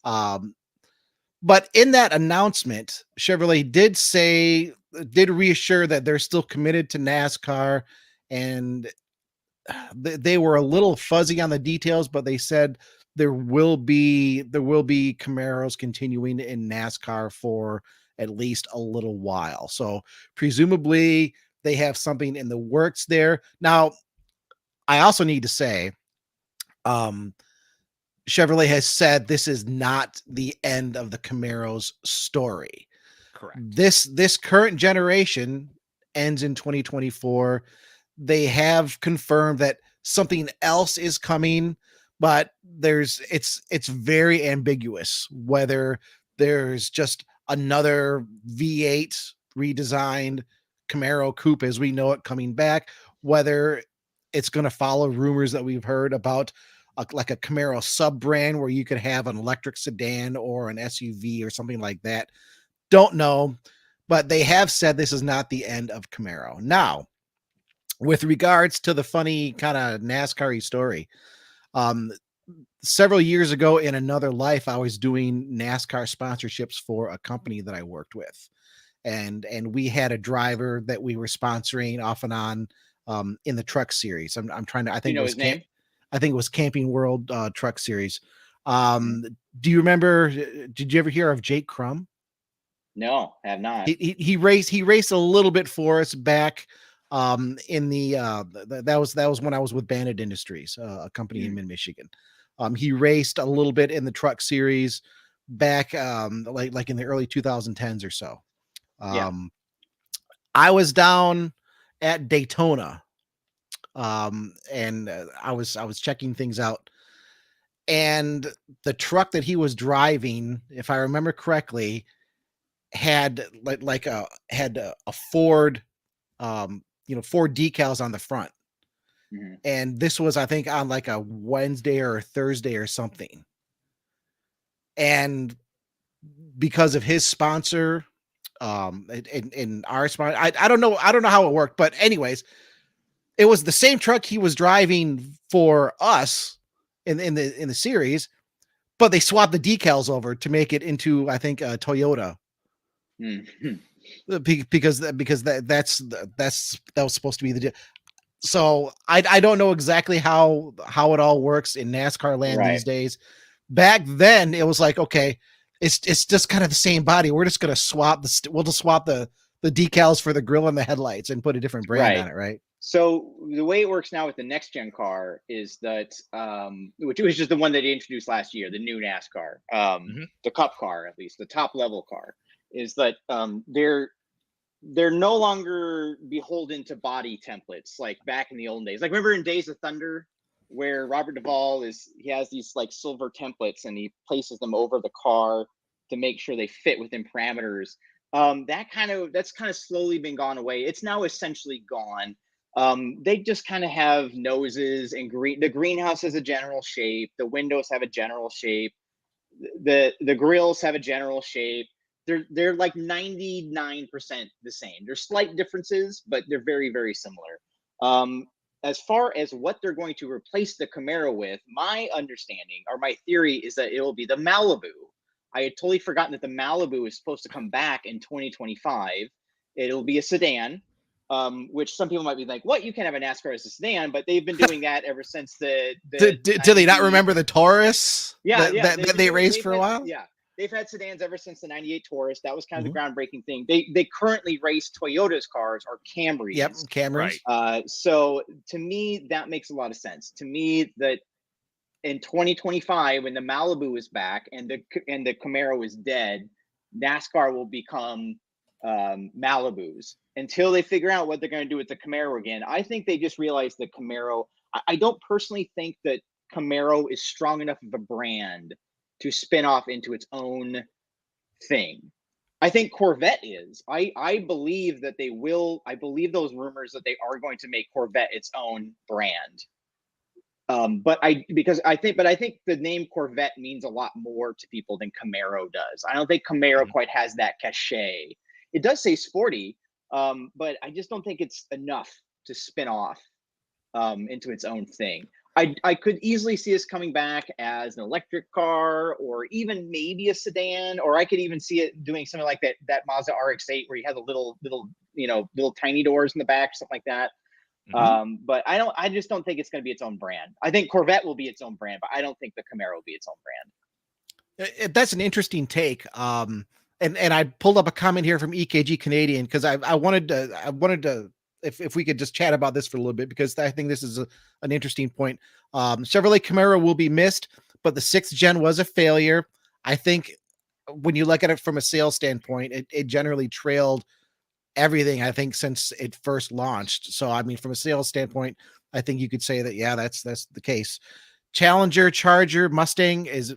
But in that announcement, Chevrolet did reassure that they're still committed to NASCAR, and they were a little fuzzy on the details, but they said there will be Camaros continuing in NASCAR for at least a little while. So presumably they have something in the works there. Now, I also need to say, Chevrolet has said this is not the end of the Camaro's story. Correct. This current generation ends in 2024. They have confirmed that something else is coming, but it's very ambiguous whether there's just another V8 redesigned Camaro coupe as we know it coming back, whether it's going to follow rumors that we've heard about like a Camaro sub brand where you could have an electric sedan or an SUV or something like that. Don't know, but they have said this is not the end of Camaro. Now, with regards to the funny kind of NASCAR story, several years ago in another life, I was doing NASCAR sponsorships for a company that I worked with. And we had a driver that we were sponsoring off and on in the truck series. I'm trying to, I think You know his name? I think it was Camping World Truck Series. Do you remember? Did you ever hear of Jake Crum? No, have not. He raced a little bit for us back in the that was when I was with Bandit Industries, a company in Mid-Michigan. He raced a little bit in the truck series back like in the early 2010s or so. I was down at Daytona. And I was checking things out, and the truck that he was driving, if I remember correctly, had a Ford, Ford decals on the front. And this was, I think, on like a Wednesday or a Thursday or something. And because of his sponsor, in our sponsor, I don't know how it worked, but anyways, it was the same truck he was driving for us in the series, but they swapped the decals over to make it into, I think, a Toyota. Because that was supposed to be the. So I don't know exactly how it all works in NASCAR land these days. Back then, it was like, okay, it's just kind of the same body. We're just gonna swap we'll just swap the decals for the grill and the headlights and put a different brand on it, right? So the way it works now with the next gen car is that, which was just the one that they introduced last year, the new NASCAR, the Cup car, at least the top level car, is that they're no longer beholden to body templates like back in the old days. Like remember in Days of Thunder, where Robert Duvall he has these like silver templates and he places them over the car to make sure they fit within parameters. That's kind of slowly been gone away. It's now essentially gone. They just kind of have noses and the greenhouse has a general shape. The windows have a general shape. The grills have a general shape. They're like 99% the same. There's slight differences, but they're very, very similar. As far as what they're going to replace the Camaro with, my understanding or my theory is that it will be the Malibu. I had totally forgotten that the Malibu is supposed to come back in 2025. It'll be a sedan. Which some people might be like, what? You can't have a NASCAR as a sedan, but they've been doing that ever since the do they not remember the Taurus? That they raced for a while? Yeah. They've had sedans ever since the 98 Taurus. That was kind of the groundbreaking thing. They currently race Toyota's cars or Camrys. Yep, Camrys. Right. So to me, that makes a lot of sense. To me, that in 2025, when the Malibu is back and the Camaro is dead, NASCAR will become Malibus until they figure out what they're going to do with the Camaro again. I think they just realized that Camaro, I don't personally think that Camaro is strong enough of a brand to spin off into its own thing. I think Corvette is. I believe that they will. I believe those rumors that they are going to make Corvette its own brand. But I think the name Corvette means a lot more to people than Camaro does. I don't think Camaro quite has that cachet. It does say sporty, but I just don't think it's enough to spin off into its own thing. I could easily see us coming back as an electric car or even maybe a sedan, or I could even see it doing something like that Mazda RX-8 where you have the little tiny doors in the back, something like that. But I just don't think it's going to be its own brand. I think Corvette will be its own brand, but I don't think the Camaro will be its own brand. That's an interesting take. And I pulled up a comment here from EKG Canadian because I wanted to if we could just chat about this for a little bit, because I think this is an interesting point. Chevrolet Camaro will be missed, but the 6th gen was a failure. I think when you look at it from a sales standpoint, it generally trailed everything, I think, since it first launched. So, I mean, from a sales standpoint, I think you could say that, yeah, that's the case. Challenger, Charger, Mustang is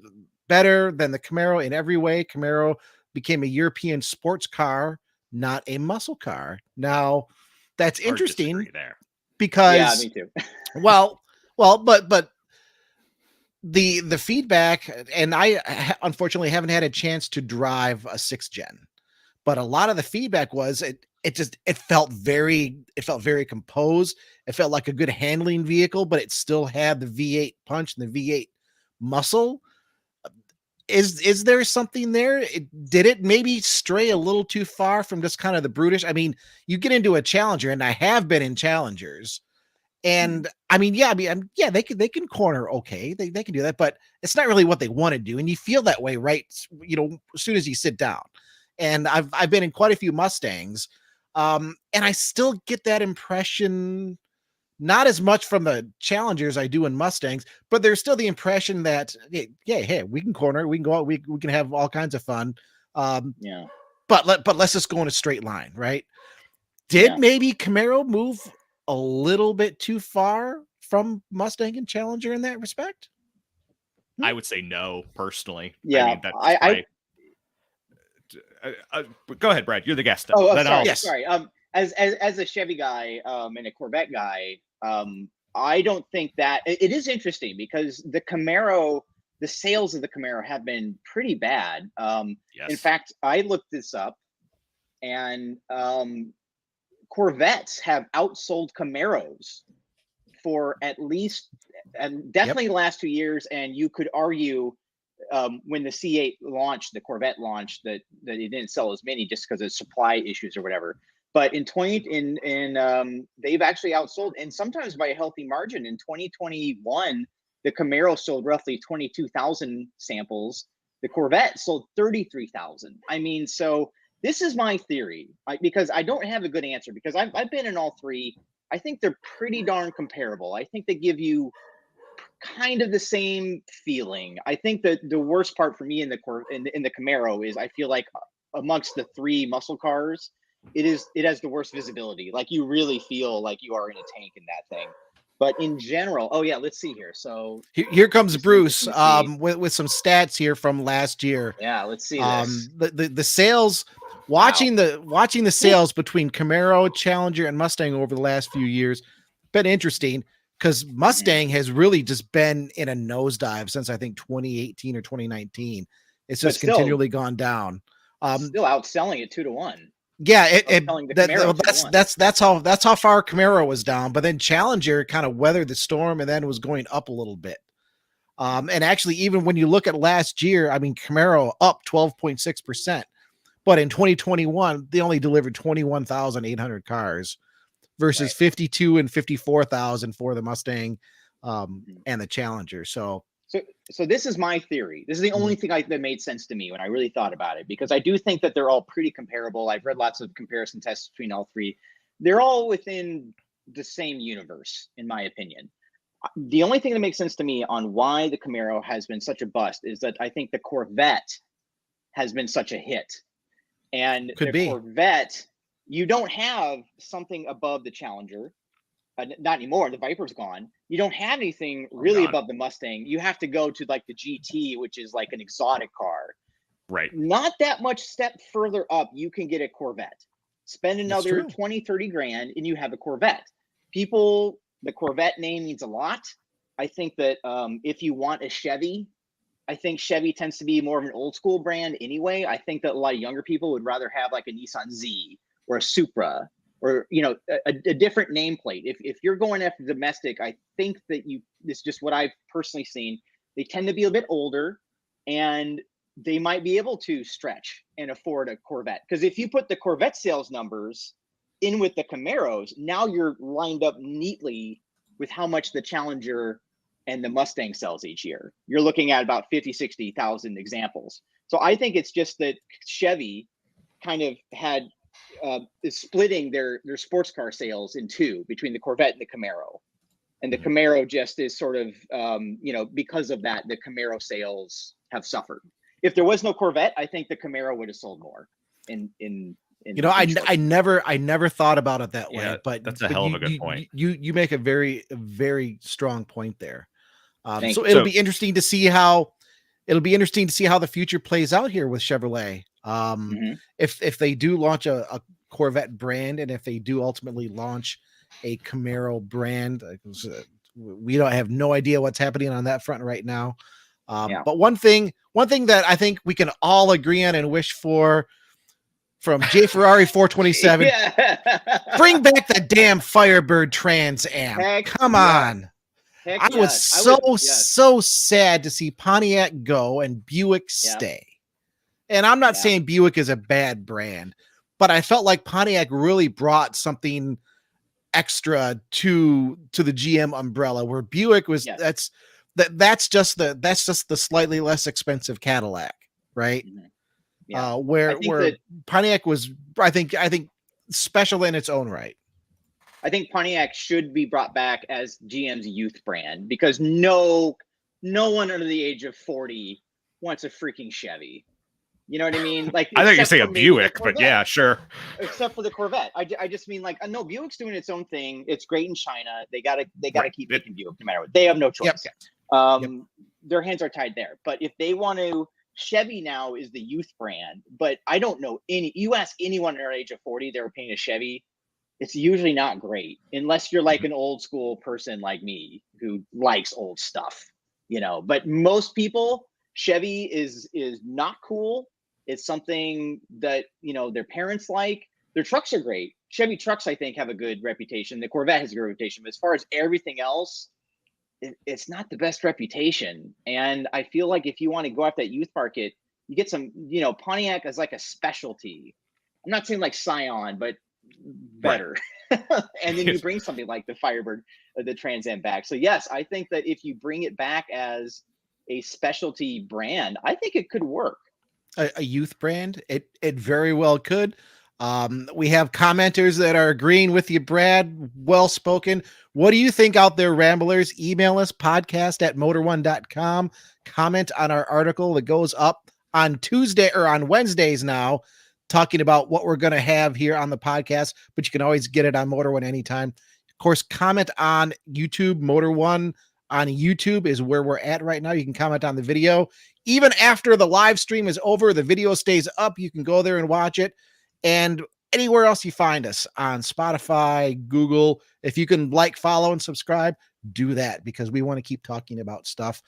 better than the Camaro in every way. Camaro became a European sports car, not a muscle car. Now, that's interesting there. because, me too. well, but the feedback, and I unfortunately haven't had a chance to drive a 6th gen, but a lot of the feedback was it felt very composed. It felt like a good handling vehicle, but it still had the V8 punch and the V8 muscle. Is there something there? Did it maybe stray a little too far from just kind of the brutish? I mean, you get into a Challenger, and I have been in Challengers, and I mean, yeah, they can corner okay, they can do that, but it's not really what they want to do, and you feel that way, right? As soon as you sit down. And I've been in quite a few Mustangs, and I still get that impression, not as much from the Challengers I do in Mustangs, but there's still the impression that, hey, we can corner, we can go out, we can have all kinds of fun. But let's just go in a straight line, right? Did maybe Camaro move a little bit too far from Mustang and Challenger in that respect? I would say no, personally. Yeah, I mean, that's go ahead, Brad. You're the guest. Sorry. As a Chevy guy and a Corvette guy, I don't think that it is interesting, because the Camaro, the sales of the Camaro have been pretty bad. In fact, I looked this up, and Corvettes have outsold Camaros for at least, and definitely the last 2 years. And you could argue when the C8 launched, the Corvette launched, that it didn't sell as many just because of supply issues or whatever. But they've actually outsold, and sometimes by a healthy margin. In 2021, the Camaro sold roughly 22,000 samples. The Corvette sold 33,000. I mean, so this is my theory, because I don't have a good answer, because I've been in all three. I think they're pretty darn comparable. I think they give you kind of the same feeling. I think that the worst part for me in the Camaro is, I feel like amongst the three muscle cars, it has the worst visibility. Like, you really feel like you are in a tank in that thing. But in general, let's see here. So here comes Bruce with some stats here from last year. Yeah, let's see this. The sales, watching the sales between Camaro, Challenger, and Mustang over the last few years, been interesting, because Mustang has really just been in a nosedive since I think 2018 or 2019. It's just continually gone down. Still outselling it 2-1. Yeah, that's how far Camaro was down. But then Challenger kind of weathered the storm and then was going up a little bit. And actually, even when you look at last year, I mean, Camaro up 12.6%. But in 2021, they only delivered 21,800 cars versus 52 and 54,000 for the Mustang and the Challenger. So this is my theory. This is the only thing that made sense to me when I really thought about it, because I do think that they're all pretty comparable. I've read lots of comparison tests between all three. They're all within the same universe, in my opinion. The only thing that makes sense to me on why the Camaro has been such a bust is that I think the Corvette has been such a hit. And Corvette, you don't have something above the Challenger. Not anymore. The Viper's gone. You don't have anything really above the Mustang. You have to go to like the GT, which is like an exotic car. Right. Not that much step further up, you can get a Corvette. Spend another 20, 30 grand and you have a Corvette. The Corvette name means a lot. I think that if you want a Chevy, I think Chevy tends to be more of an old school brand anyway. I think that a lot of younger people would rather have like a Nissan Z or a Supra, or a different nameplate. If you're going after domestic, I think that this is just what I've personally seen. They tend to be a bit older, and they might be able to stretch and afford a Corvette. Because if you put the Corvette sales numbers in with the Camaros, now you're lined up neatly with how much the Challenger and the Mustang sells each year. You're looking at about 50, 60,000 examples. So I think it's just that Chevy kind of had is splitting their sports car sales in two between the Corvette and the Camaro. And the Camaro just is sort of, because of that, the Camaro sales have suffered. If there was no Corvette, I think the Camaro would have sold more. I never thought about it that way. Yeah, but that's a hell of a good point. You make a very, very strong point there. So you. it'll be interesting to see how the future plays out here with Chevrolet. If they do launch a Corvette brand, and if they do ultimately launch a Camaro brand, we don't have no idea what's happening on that front right now. But one thing that I think we can all agree on and wish for from J Ferrari 427, bring back the damn Firebird Trans Am. Come on. I was so sad to see Pontiac go and Buick stay. And I'm not saying Buick is a bad brand, but I felt like Pontiac really brought something extra to the GM umbrella, where Buick was that's just the slightly less expensive Cadillac, right? Where Pontiac was, I think special in its own right. I think Pontiac should be brought back as GM's youth brand, because no one under the age of 40 wants a freaking Chevy. You know what I mean? Like, I think you say a Buick, but yeah, sure. Except for the Corvette, I just mean, like, no, Buick's doing its own thing. It's great in China. They gotta keep making Buick no matter what. They have no choice. Their hands are tied there. But if they want to, Chevy now is the youth brand. But I don't know you ask anyone under the age of 40, they were painting a Chevy. It's usually not great, unless you're like an old school person like me who likes old stuff, But most people, Chevy is not cool. It's something that, their parents like. Their trucks are great. Chevy trucks, I think, have a good reputation. The Corvette has a good reputation. But as far as everything else, it's not the best reputation. And I feel like if you want to go after that youth market, you get some, Pontiac is like a specialty. I'm not saying like Scion, but better. And then you bring something like the Firebird, the Trans Am back. So yes, I think that if you bring it back as a specialty brand, I think it could work. A youth brand, it very well could. We have commenters that are agreeing with you, Brad. Well spoken. What do you think out there, Ramblers? Email us, podcast@motor1.com. Comment on our article that goes up on Tuesday or on Wednesdays now, talking about what we're going to have here on the podcast, but you can always get it on Motor One anytime. Of course, comment on YouTube. Motor One on YouTube is where we're at right now. You can comment on the video. Even after the live stream is over, the video stays up. You can go there and watch it. And anywhere else you find us, on Spotify, Google, if you can like, follow, and subscribe, do that, because we want to keep talking about stuff.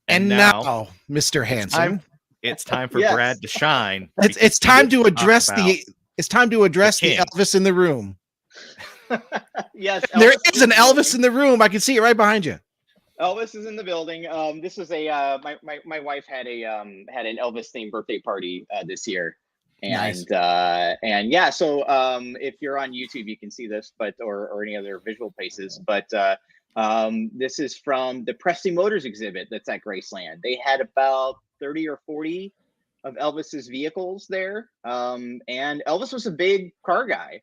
And now Mr. Hansen, it's time for Brad to shine. It's time to address the Elvis in the room. Yes, there is an Elvis in the room. I can see it right behind you. Elvis is in the building. This was my wife had an Elvis themed birthday party this year. And nice. So if you're on YouTube, you can see this, or any other visual places. But this is from the Presley Motors exhibit that's at Graceland. They had about 30 or 40 of Elvis's vehicles there. And Elvis was a big car guy.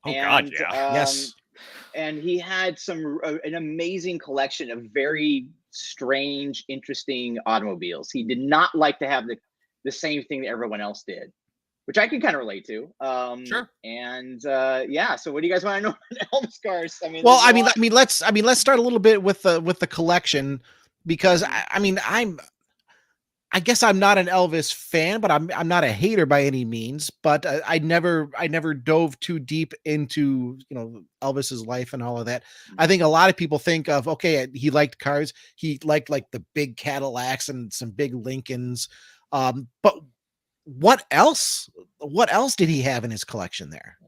God, yeah. Yes. And he had an amazing collection of very strange, interesting automobiles. He did not like to have the same thing that everyone else did, which I can kind of relate to. Sure. And so what do you guys want to know about Elvis cars? Let's start a little bit with the collection, because I guess I'm not an Elvis fan, but I'm not a hater by any means. But I never dove too deep into Elvis's life and all of that. I think a lot of people think of, okay, he liked cars, he liked like the big Cadillacs and some big Lincolns, but what else did he have in his collection there?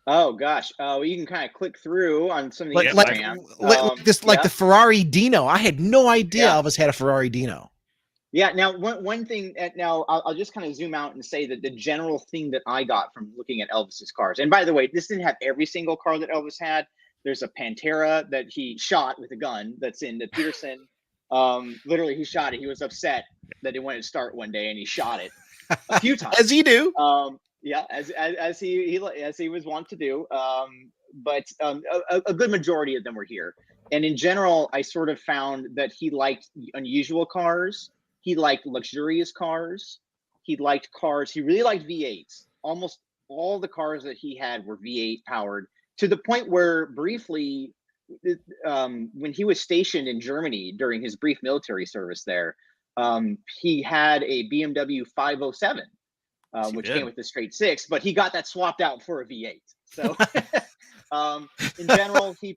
Oh gosh, you can kind of click through on some of the the Ferrari Dino. I had no idea Elvis had a Ferrari Dino. Yeah. Now, one thing. Now, I'll just kind of zoom out and say that the general thing that I got from looking at Elvis's cars, and by the way, this didn't have every single car that Elvis had. There's a Pantera that he shot with a gun that's in the Peterson. Literally, he shot it. He was upset that it wouldn't start one day, and he shot it a few times. As you do. Yeah, as he was wont to do. But a good majority of them were here. And in general, I sort of found that he liked unusual cars. He liked luxurious cars. He liked cars. He really liked V8s. Almost all the cars that he had were V8 powered, to the point where briefly, when he was stationed in Germany during his brief military service there, he had a BMW 507. Which came with the straight six, but he got that swapped out for a V8. So, in general, he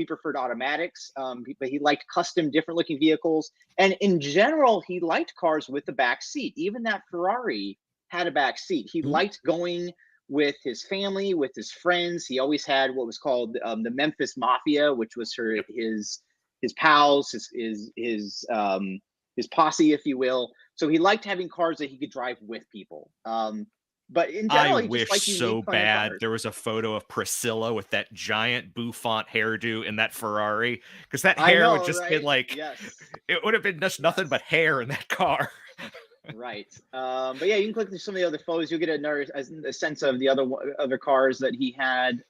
preferred automatics, but he liked custom, different-looking vehicles. And in general, he liked cars with the back seat. Even that Ferrari had a back seat. He liked going with his family, with his friends. He always had what was called the Memphis Mafia, which was his pals, his posse, if you will. So he liked having cars that he could drive with people. But in general, I wish so bad there was a photo of Priscilla with that giant bouffant hairdo in that Ferrari, because that hair would just been like, it would have been just nothing but hair in that car. Right. But yeah, you can click through some of the other photos. You'll get a sense of the other cars that he had.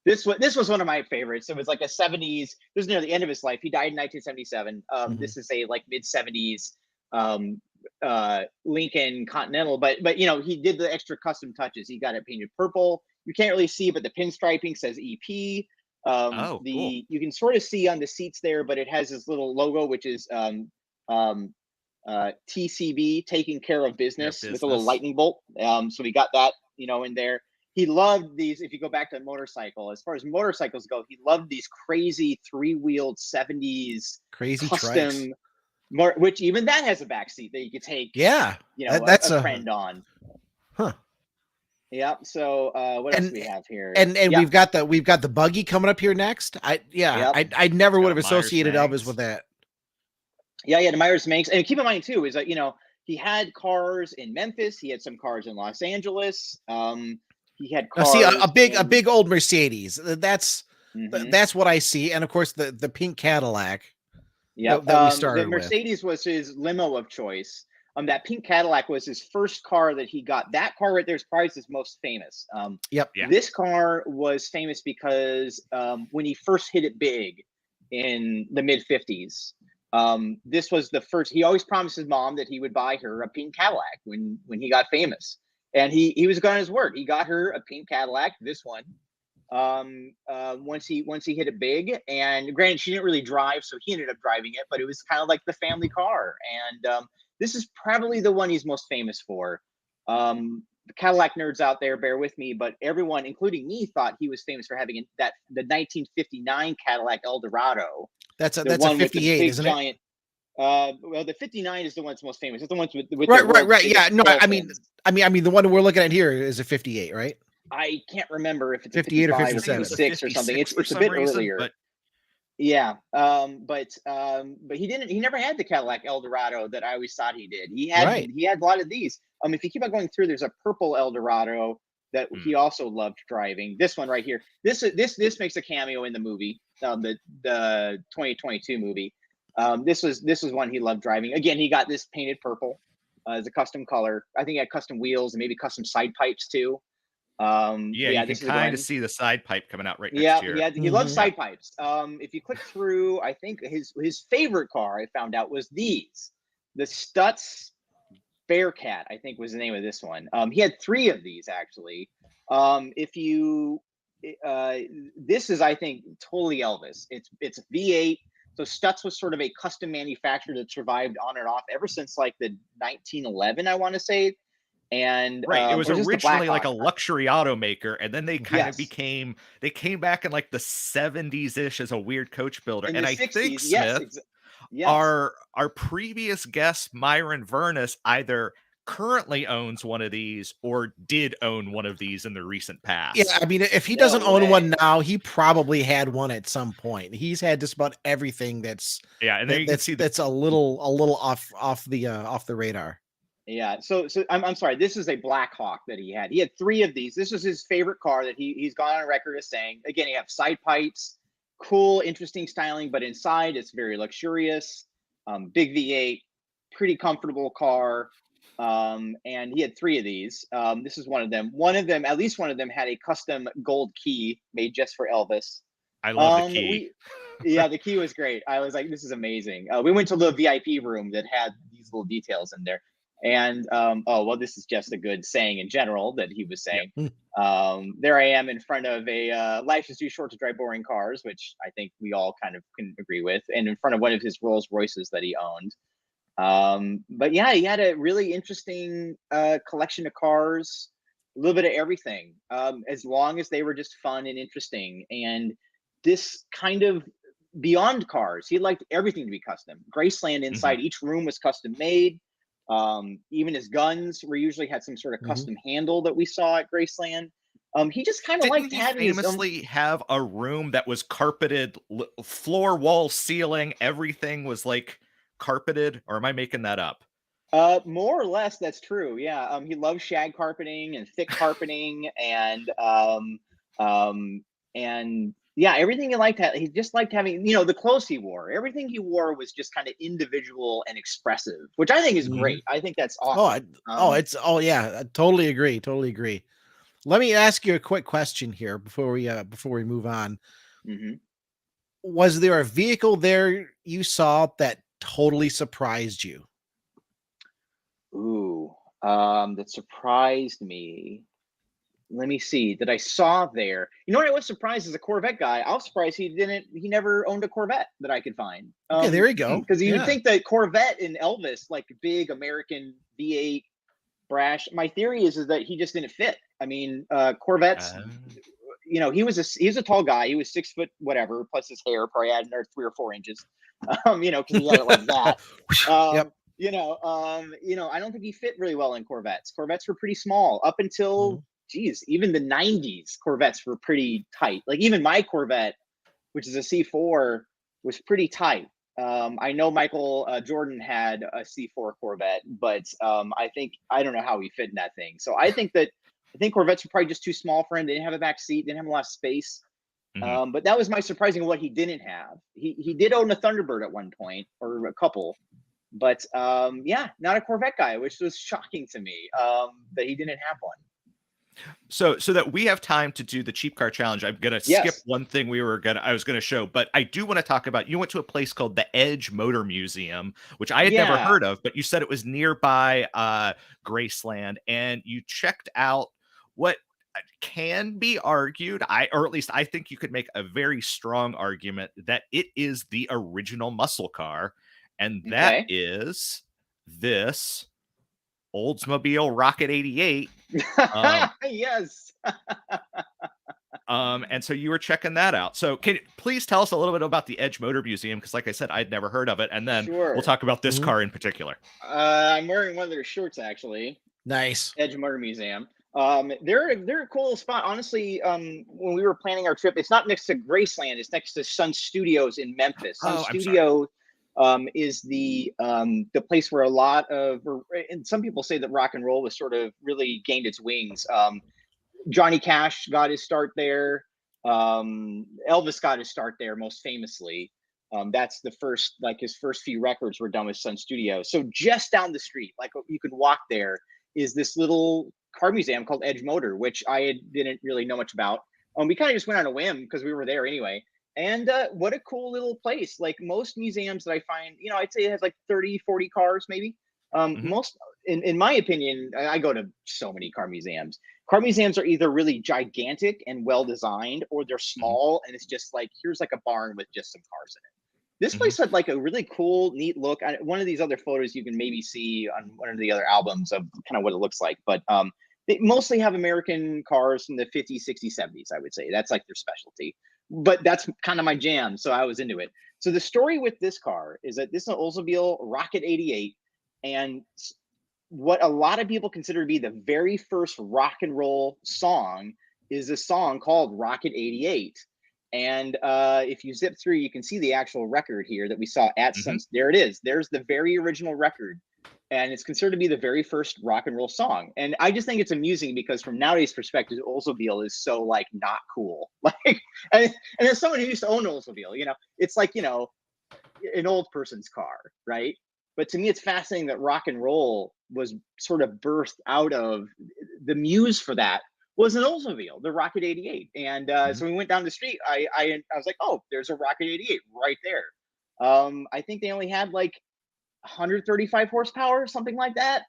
This was one of my favorites. It was like a 70s. This is near the end of his life. He died in 1977. This is a like mid 70s Lincoln Continental, but you know, he did the extra custom touches. He got it painted purple. You can't really see, but the pinstriping says EP. Cool. You can sort of see on the seats there, but it has this little logo, which is TCB, taking care of business, with a little lightning bolt. So we got that, you know, in there. He loved these. If you go back to motorcycle, as far as motorcycles go, he loved these crazy 3-wheeled 70s crazy custom, which even that has a back seat that you could take. Yeah, you know, that's a friend on. Huh. Yeah. So what else do we have here? And we've got the buggy coming up here next. I never would have associated Elvis with that. Yeah, the Myers Manx. And keep in mind too is that, you know, he had cars in Memphis. He had some cars in Los Angeles. He had cars. See, a big old Mercedes. That's what I see, and of course the pink Cadillac. Yeah, that we started the Mercedes was his limo of choice. That pink Cadillac was his first car that he got. That car right there is probably his most famous. This car was famous because when he first hit it big in the mid 50s, this was the first. He always promised his mom that he would buy her a pink Cadillac when he got famous, and he was going on his word. He got her a pink Cadillac, this one, once he hit it big. And granted, she didn't really drive, so he ended up driving it, but it was kind of like the family car. And this is probably the one he's most famous for. The Cadillac nerds out there, bear with me, but everyone, including me, thought he was famous for having the 1959 Cadillac Eldorado. That's a 58, isn't it? Well, the 59 is the one that's most famous. It's the ones with right. Yeah, no, I mean, the one we're looking at here is a 58, right? I can't remember if it's 58 or 57 or 56 or something. It's a bit earlier. But... Yeah, but he never had the Cadillac Eldorado that I always thought he did. He had a lot of these. If you keep on going through, there's a purple Eldorado that he also loved driving. This one right here. This makes a cameo in the movie, the 2022 movie. This was one he loved driving. Again, he got this painted purple as a custom color. I think he had custom wheels and maybe custom side pipes too. You can kind of see the side pipe coming out right next to you. He loves side pipes. If you click through, I think his favorite car I found out was the Stutz Bearcat, I think was the name of this one. He had 3 of these actually. This is, I think, totally Elvis. It's a V8. So Stutz was sort of a custom manufacturer that survived on and off ever since like the 1911, I want to say. And it was originally like a luxury automaker, and then they kind of came back in like the 70s ish as a weird coach builder. And I 60s, think Smith, our previous guest Myron Vernus either currently owns one of these or did own one of these in the recent past. Yeah, I mean, if he doesn't own one now, he probably had one at some point. He's had just about everything that's and there you can see that's a little off the radar. Yeah, so I'm sorry. This is a Black Hawk that he had. He had 3 of these. This was his favorite car that he's gone on record as saying. Again, you have side pipes, cool, interesting styling, but inside it's very luxurious. Big V8, pretty comfortable car. And he had 3 of these. This is one of them. At least one of them had a custom gold key made just for Elvis. I love the key. The key was great. I was like, this is amazing. We went to the VIP room that had these little details in there. And this is just a good saying in general that he was saying. There I am in front of a life is too short to drive boring cars, which I think we all kind of can agree with, and in front of one of his Rolls Royces that he owned. But yeah, he had a really interesting collection of cars, a little bit of everything, as long as they were just fun and interesting. And this kind of beyond cars, he liked everything to be custom. Graceland inside each room was custom made. Even his guns were usually had some sort of custom handle that we saw at Graceland. He just kind of liked having famously have a room that was carpeted, floor, wall, ceiling, everything was like carpeted, or am I making that up? More or less, that's true. Yeah. He loved shag carpeting and thick carpeting, and yeah, everything he liked. He just liked having, the clothes he wore. Everything he wore was just kind of individual and expressive, which I think is great. I think that's awesome. I totally agree. Totally agree. Let me ask you a quick question here before we move on. Was there a vehicle there you saw that totally surprised you? Ooh, that surprised me. Let me see that I saw there. You know what I was surprised as a Corvette guy? I was surprised he never owned a Corvette that I could find. Okay, there you go. Because you would think that Corvette and Elvis, like big American V8 brash. My theory is that he just didn't fit. I mean, Corvettes. He was a tall guy. He was 6 foot whatever, plus his hair probably added another 3 or 4 inches. Because he had it like that. Yep. I don't think he fit really well in Corvettes. Corvettes were pretty small up until even the 90s. Corvettes were pretty tight. Like even my Corvette, which is a C4, was pretty tight. I know Michael Jordan had a C4 Corvette, but I don't know how he fit in that thing. So I think Corvettes were probably just too small for him. They didn't have a back seat, didn't have a lot of space. But that was my surprising what he didn't have. He did own a Thunderbird at one point, or a couple, but not a Corvette guy, which was shocking to me that he didn't have one. So that we have time to do the cheap car challenge, I'm gonna skip one thing I was gonna show, but I do want to talk about. You went to a place called the Edge Motor Museum, which I had never heard of, but you said it was nearby Graceland, and you checked out what can be argued, or at least I think you could make a very strong argument that it is the original muscle car, and that is this Oldsmobile Rocket 88. Yes. And so you were checking that out. So can you please tell us a little bit about the Edge Motor Museum? Because like I said, I'd never heard of it. And then we'll talk about this car in particular. I'm wearing one of their shirts, actually. Nice. Edge Motor Museum. They're a cool little spot. Honestly, when we were planning our trip, it's not next to Graceland. It's next to Sun Studios in Memphis. Sun Studio is the place where a lot of, and some people say that rock and roll was sort of really gained its wings. Johnny Cash got his start there. Elvis got his start there, most famously. That's the first, like his first few records were done with Sun Studios. So just down the street, like you could walk there, is this little car museum called Edge Motor, which I didn't really know much about. We kind of just went on a whim because we were there anyway. And what a cool little place. Like most museums that I find, I'd say it has like 30, 40 cars maybe. Most, in my opinion, I go to so many car museums. Car museums are either really gigantic and well designed, or they're small and it's just like, here's like a barn with just some cars in it. This place had like a really cool, neat look. One of these other photos you can maybe see on one of the other albums of kind of what it looks like. But they mostly have American cars from the 50s, 60s, 70s, I would say. That's like their specialty. But that's kind of my jam, so I was into it. So the story with this car is that this is an Oldsmobile Rocket 88, and what a lot of people consider to be the very first rock and roll song is a song called Rocket 88. And if you zip through, you can see the actual record here that we saw at Sun. There it is. There's the very original record. And it's considered to be the very first rock and roll song. And I just think it's amusing because from nowadays perspective, Oldsmobile is so like not cool. Like, and as someone who used to own Oldsmobile, it's like, an old person's car, right? But to me, it's fascinating that rock and roll was sort of birthed out of the muse for that was an Oldsmobile, the Rocket 88. And so we went down the street. I was like, oh, there's a Rocket 88 right there. I think they only had like 135 horsepower, something like that.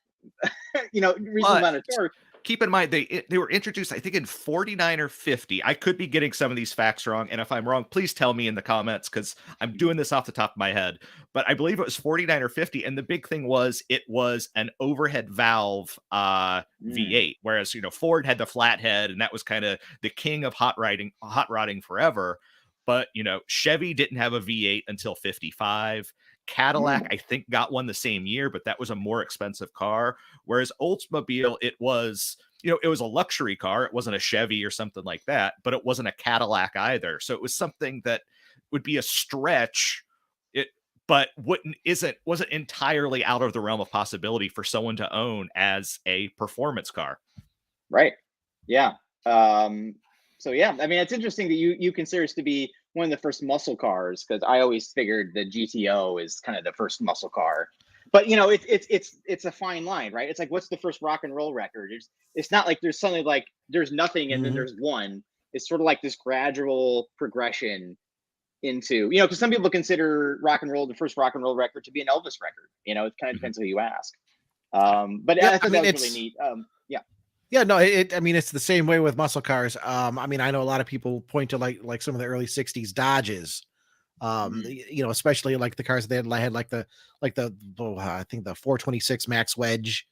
Reasonable amount of torque. Keep in mind, they were introduced, I think, in 49 or 50. I could be getting some of these facts wrong, and if I'm wrong, please tell me in the comments, because I'm doing this off the top of my head. But I believe it was 49 or 50, and the big thing was it was an overhead valve V8, whereas Ford had the flathead, and that was kind of the king of hot rodding forever. But Chevy didn't have a V8 until 55. Cadillac, I think, got one the same year, but that was a more expensive car. Whereas Oldsmobile, it was, it was a luxury car. It wasn't a Chevy or something like that, but it wasn't a Cadillac either. So it was something that would be a stretch, but wasn't entirely out of the realm of possibility for someone to own as a performance car. Right. Yeah. So yeah, I mean, it's interesting that you consider this to be one of the first muscle cars, because I always figured the GTO is kind of the first muscle car. But it's a fine line, right? It's like, what's the first rock and roll record? It's not like there's suddenly like there's nothing and then there's one. It's sort of like this gradual progression into, because some people consider rock and roll, the first rock and roll record, to be an Elvis record. It kind of depends who you ask. But I thought that was really neat. Yeah, no, it's the same way with muscle cars. I know a lot of people point to like some of the early 60s Dodges, especially like the cars that they had like the I think the 426 Max Wedge,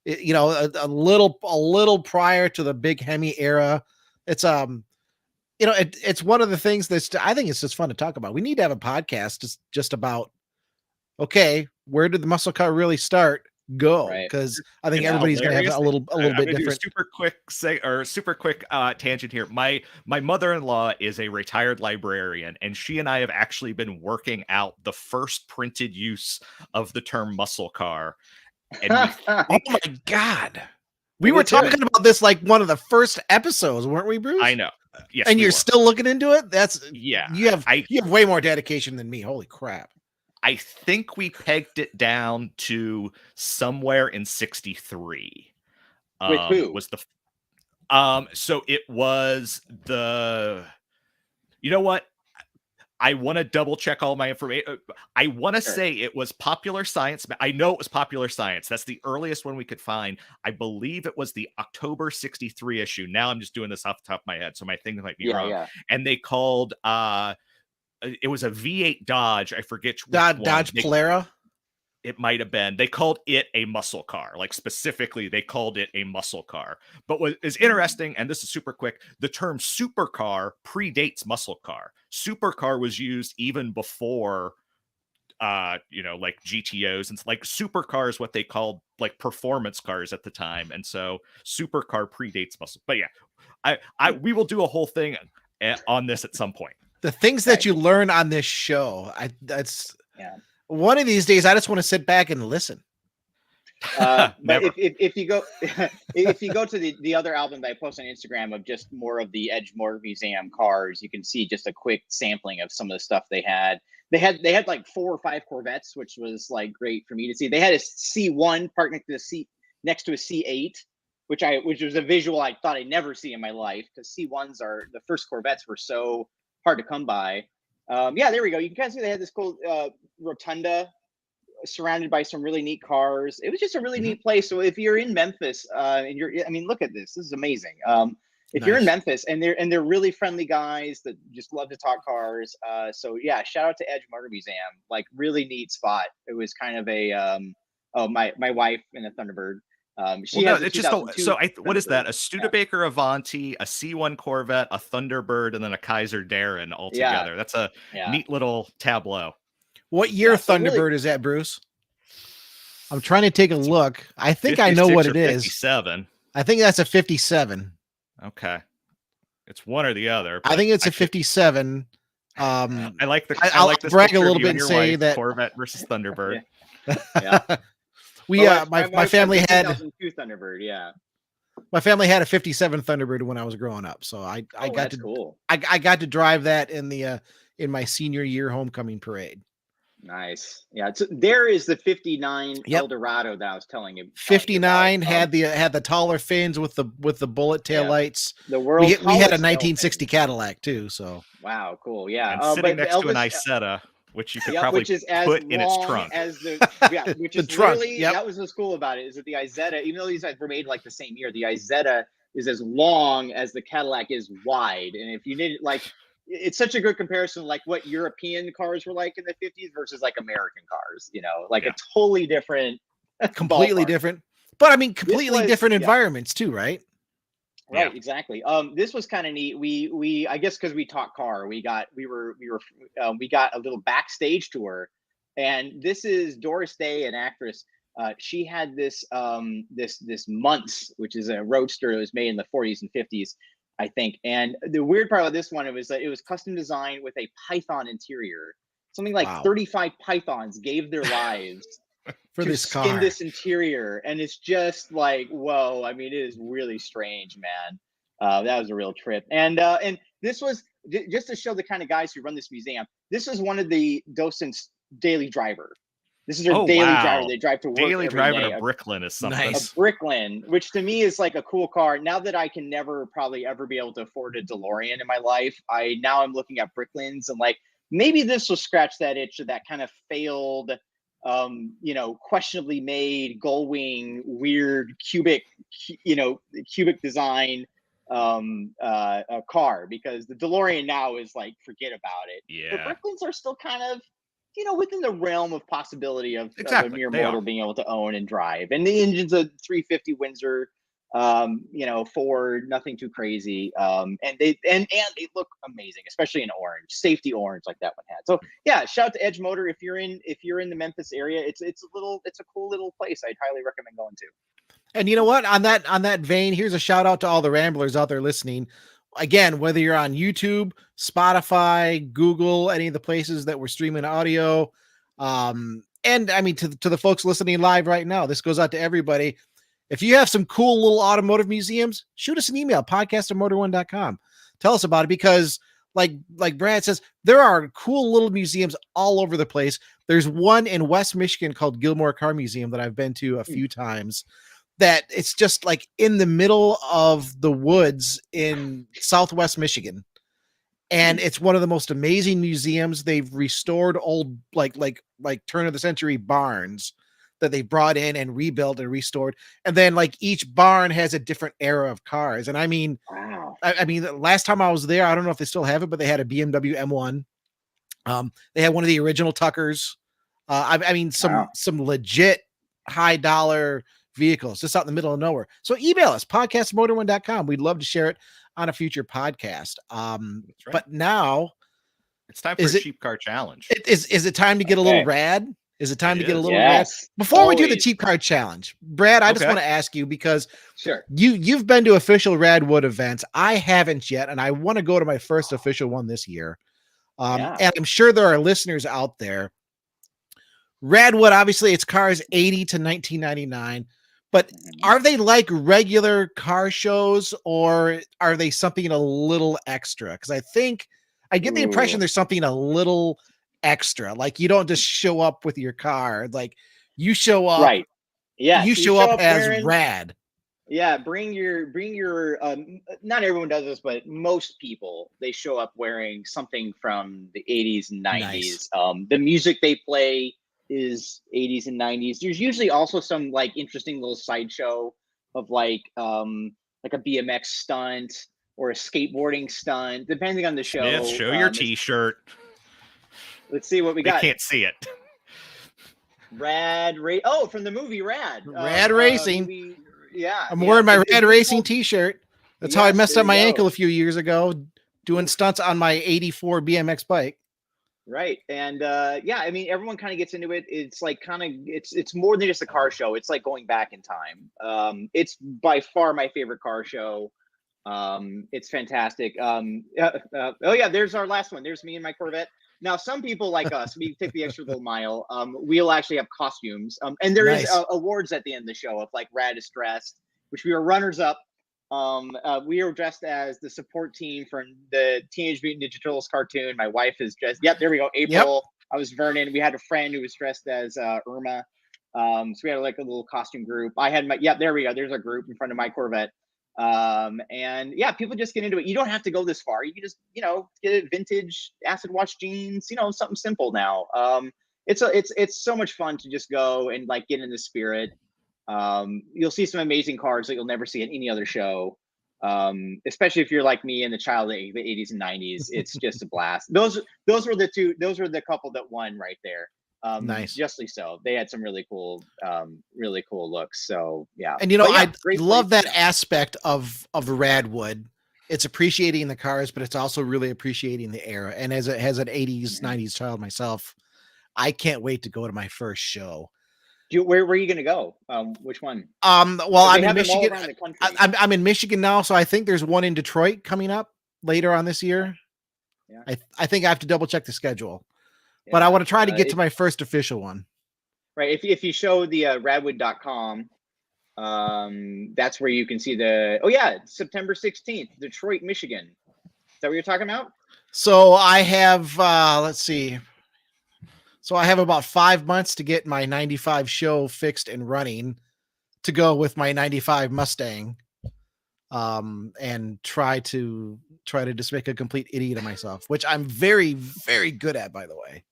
a little prior to the big Hemi era. It's it's one of the things that's, I think it's just fun to talk about. We need to have a podcast just about, okay, where did the muscle car really start? Because I think everybody's gonna have a little bit different. Super quick tangent here. My mother-in-law is a retired librarian, and she and I have actually been working out the first printed use of the term muscle car. And oh my god, we were talking about this like one of the first episodes, weren't we, Bruce? I know. Yes, and you're still looking into it. You have way more dedication than me. Holy crap. I think we pegged it down to somewhere in 63. With who? So it was the, what? I want to double check all my information. I want to say it was Popular Science. I know it was Popular Science. That's the earliest one we could find. I believe it was the October 63 issue. Now I'm just doing this off the top of my head, so my thing might be wrong. Yeah. And they called, it was a V8 Dodge. I forget which Dodge Polara. It might have been. They called it a muscle car. Like specifically, they called it a muscle car. But what is interesting, and this is super quick, the term supercar predates muscle car. Supercar was used even before, like GTOs, and like supercar is what they called like performance cars at the time. And so supercar predates muscle. But yeah, we will do a whole thing on this at some point. The things that you learn on this show, one of these days, I just want to sit back and listen. But if you go to the other album that I post on Instagram of just more of the Edge Motor Museum cars, you can see just a quick sampling of some of the stuff they had. They had like 4 or 5 Corvettes, which was like great for me to see. They had a C1 parked next to a C8, which was a visual I thought I'd never see in my life, because C1s are the first Corvettes were so hard to come by. There we go. You can kind of see they had this cool rotunda surrounded by some really neat cars. It was just a really neat place. So if you're in Memphis, and look at this. This is amazing. If you're in Memphis, and they're really friendly guys that just love to talk cars. So yeah, shout out to Edge Motor Museum. Like, really neat spot. It was kind of a my wife in a Thunderbird. What is that? A Studebaker Avanti, a C1 Corvette, a Thunderbird, and then a Kaiser Darren all together. Yeah. That's a neat little tableau. What year Thunderbird is that, Bruce? I'm trying to take a look. I think I know what it is. 57. I think that's a 57. Okay. It's one or the other. I think it's a 57. I like the. I'll brag a little bit and say that Corvette versus Thunderbird. Yeah. My family had 2002 Thunderbird. Yeah, my family had a 57 Thunderbird when I was growing up, so I got to drive that in my senior year homecoming parade. Nice. Yeah. So there is the 59 Yep. Eldorado that I was telling you. 59 about. had the taller fins with the bullet tail lights. The world we had a tallest 1960 tail fin. Cadillac too. So wow, cool. Yeah. And sitting but next to an Elvis, Isetta, which you could yeah, probably which is as put in its long trunk. as the which The is trunk, literally yep. that was what's cool about it is that the Isetta, even though these were made like the same year, the Isetta is as long as the Cadillac is wide. And if you need like, it's such a good comparison, like what European cars were like in the 50s versus like American cars, you know, like a totally different, completely ballpark. different. But I mean, completely was- different yeah. environments too, right? Right, Yeah. exactly. This was kind of neat. We I guess because we talk car, we got a little backstage tour, and this is Doris Day, an actress. She had this this Muntz, which is a roadster that was made in the 40s and 50s, I think. And the weird part about this one, it was custom designed with a python interior. Something like Wow. 35 pythons gave their lives For to this skin car. this interior, and it's just like, whoa. I mean, it is really strange, man. That was a real trip. And this was just to show the kind of guys who run this museum. This is one of the docents' daily driver. This is their daily driver. They drive to work Daily every driving day. a Bricklin is something. Nice. A Bricklin, which to me is like a cool car. Now that I can never probably ever be able to afford a DeLorean in my life, I'm looking at Bricklins and like, maybe this will scratch that itch of that kind of failed, questionably made gull wing, weird cubic design a car, because the DeLorean now is like, forget about it. Yeah. But Bricklins are still kind of, within the realm of possibility of a mere They mortal are. being able to own and drive. And the engine's a 350 Windsor, Ford, nothing too crazy. And they look amazing, especially in orange, safety orange, like that one had. So yeah, shout out to Edge Motor if you're in the Memphis area. It's a cool little place. I'd highly recommend going to. And you know what? On that vein, here's a shout out to all the ramblers out there listening. Again, whether you're on YouTube, Spotify, Google, any of the places that we're streaming audio, and I mean to the folks listening live right now, this goes out to everybody. If you have some cool little automotive museums, shoot us an email, podcast@motor1.com. Tell us about it, because like Brad says, there are cool little museums all over the place. There's one in West Michigan called Gilmore Car Museum that I've been to a few times, that it's just like in the middle of the woods in Southwest Michigan. And it's one of the most amazing museums. They've restored old, like turn of the century barns that they brought in and rebuilt and restored. And then like each barn has a different era of cars. And I mean, wow. I mean, the last time I was there, I don't know if they still have it, but they had a BMW M1. They had one of the original Tuckers. I mean, some legit high dollar vehicles just out in the middle of nowhere. So email us, podcast@motor1.com. We'd love to share it on a future podcast. That's right. But now It's time for a cheap car challenge. Is it time to get a little rad? Is it time to get a little rad? Before we do the cheap car challenge, Brad, I just want to ask you, because you've been to official Radwood events. I haven't yet, and I want to go to my first official one this year. And I'm sure there are listeners out there. Radwood, obviously, it's cars 80 to 1999. But are they like regular car shows, or are they something a little extra? Because I think I get the impression there's something a little extra. Like, you don't just show up with your car. Like, you show up. Right. Yeah. You show up as rad. Yeah. Bring your, not everyone does this, but most people, they show up wearing something from the 80s and 90s. Nice. The music they play is 80s and 90s. There's usually also some like interesting little sideshow of like a BMX stunt or a skateboarding stunt, depending on the show. Smith, show your t-shirt. Let's see what we got. They can't see it. From the movie Rad. Rad Racing. Movie, I'm wearing my Rad Racing t-shirt. That's how I messed up my ankle a few years ago doing stunts on my 84 BMX bike. Right. And I mean, everyone kind of gets into it. It's like it's more than just a car show. It's like going back in time. It's by far my favorite car show. It's fantastic. There's our last one. There's me and my Corvette. Now, some people like us, we take the extra little mile. We'll actually have costumes. And there is awards at the end of the show of like Raddest Dressed, which we were runners up. We were dressed as the support team from the Teenage Mutant Ninja Turtles cartoon. My wife is dressed. Yep, there we go. April. I was Vernon. We had a friend who was dressed as Irma. So we had like a little costume group. I had there we go. There's our group in front of my Corvette. And yeah, people just get into it. You don't have to go this far. You can just, get vintage acid wash jeans, something simple now. It's so much fun to just go and like get in the spirit. You'll see some amazing cars that you'll never see at any other show. Especially if you're like me and the child of the 80s and 90s, it's just a blast. Those were the couple that won right there. Nice. Justly so. They had some really cool looks. So yeah. And I love that aspect of Radwood. It's appreciating the cars, but it's also really appreciating the era. And as an 80s, 90s child myself, I can't wait to go to my first show. Where are you going to go? Which one? Well, I'm in Michigan. I'm in Michigan now, so I think there's one in Detroit coming up later on this year. Yeah. I think I have to double check the schedule. But I want to try to get to my first official one. Right. If you show the radwood.com, that's where you can see September 16th, Detroit, Michigan. Is that what you're talking about? So I have, let's see. So I have about 5 months to get my 95 show fixed and running to go with my 95 Mustang. And try to just make a complete idiot of myself, which I'm very, very good at, by the way.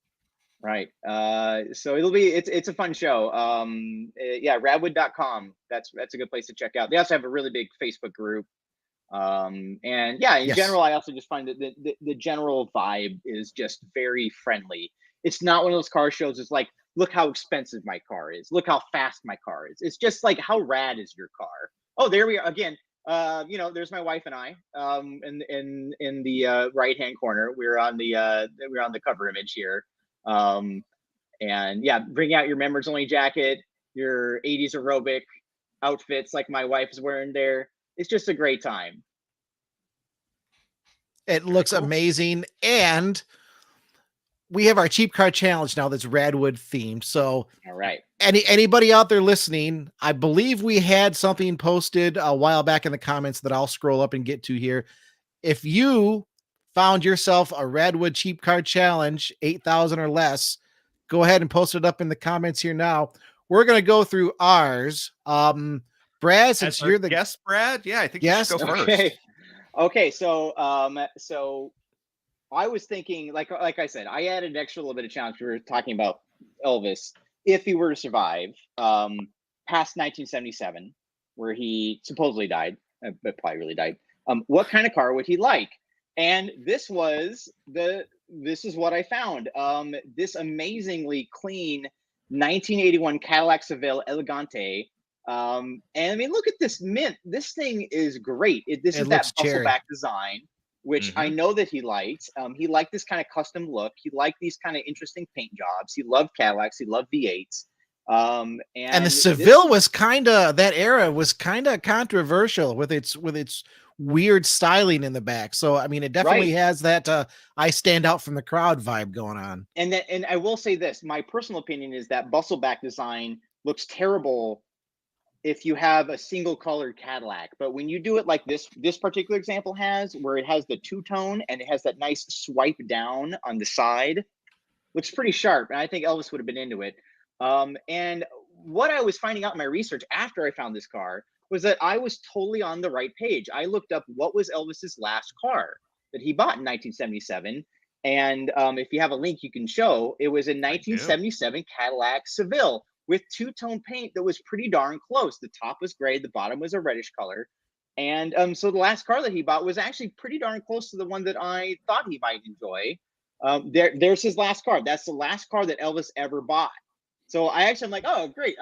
Right. So it's a fun show. Radwood.com. That's a good place to check out. They also have a really big Facebook group. In general, I also just find that the general vibe is just very friendly. It's not one of those car shows. It's like, look how expensive my car is. Look how fast my car is. It's just like, how rad is your car? Oh, there we are again. There's my wife and I, in the right-hand corner. We're on the cover image here. Bring out your members only jacket, your 80s aerobic outfits like my wife is wearing there. It's just a great time. It looks amazing. And we have our cheap car challenge now that's Radwood themed. So all right. Anybody out there listening, I believe we had something posted a while back in the comments that I'll scroll up and get to here. If you found yourself a Radwood cheap car challenge, 8,000 or less, go ahead and post it up in the comments here now. We're going to go through ours. Brad, since you're the guest, Brad, I think you should go first. Okay. So I was thinking, like I said, I added an extra little bit of challenge. We were talking about Elvis. If he were to survive past 1977, where he supposedly died, but probably really died, what kind of car would he like? And this is what I found. This amazingly clean 1981 Cadillac Seville Elegante. And I mean, look at this mint. This thing is great. This is that bustleback design, which I know that he liked. He liked this kind of custom look. He liked these kind of interesting paint jobs. He loved Cadillacs. He loved V8s. And the Seville was that era was kind of controversial with its weird styling in the back. So, I mean, it definitely has that I stand out from the crowd vibe going on. And I will say this, my personal opinion is that bustleback design looks terrible if you have a single colored Cadillac, but when you do it like this particular example has, where it has the two-tone and it has that nice swipe down on the side, looks pretty sharp. And I think Elvis would have been into it. And what I was finding out in my research after I found this car was that I was totally on the right page. I looked up what was Elvis's last car that he bought in 1977. And if you have a link you can show, it was a 1977 Cadillac Seville with two-tone paint that was pretty darn close. The top was gray, the bottom was a reddish color. And so the last car that he bought was actually pretty darn close to the one that I thought he might enjoy. There's his last car. That's the last car that Elvis ever bought. So I'm like, oh, great.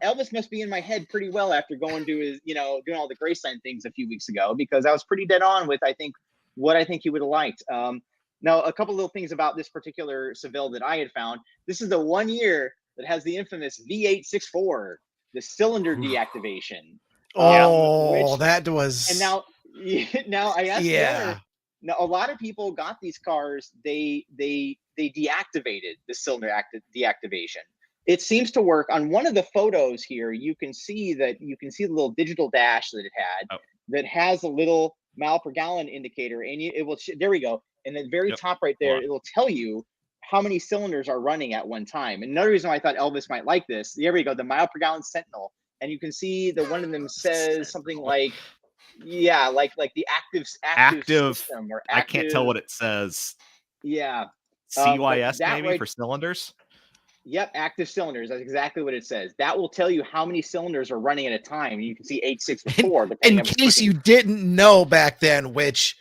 Elvis must be in my head pretty well after going to his, doing all the Graceland things a few weeks ago, because I was pretty dead on with, what I think he would have liked. Now, a couple little things about this particular Seville that I had found. This is the one year that has the infamous V864, the cylinder deactivation. That was. And now I asked the owner, now a lot of people got these cars, they deactivated the cylinder deactivation. It seems to work. On one of the photos here, you can see the little digital dash that it had that has a little mile per gallon indicator, and it will there we go. And the very top right there, it will tell you how many cylinders are running at one time. And another reason why I thought Elvis might like this, here we go, the mile per gallon Sentinel. And you can see that one of them says something like, yeah, like the active system or active. I can't tell what it says. Yeah. CYS that maybe for cylinders? Yep, active cylinders. That's exactly what it says. That will tell you how many cylinders are running at a time. You can see 8, 6, or 4. In case you didn't know back then, which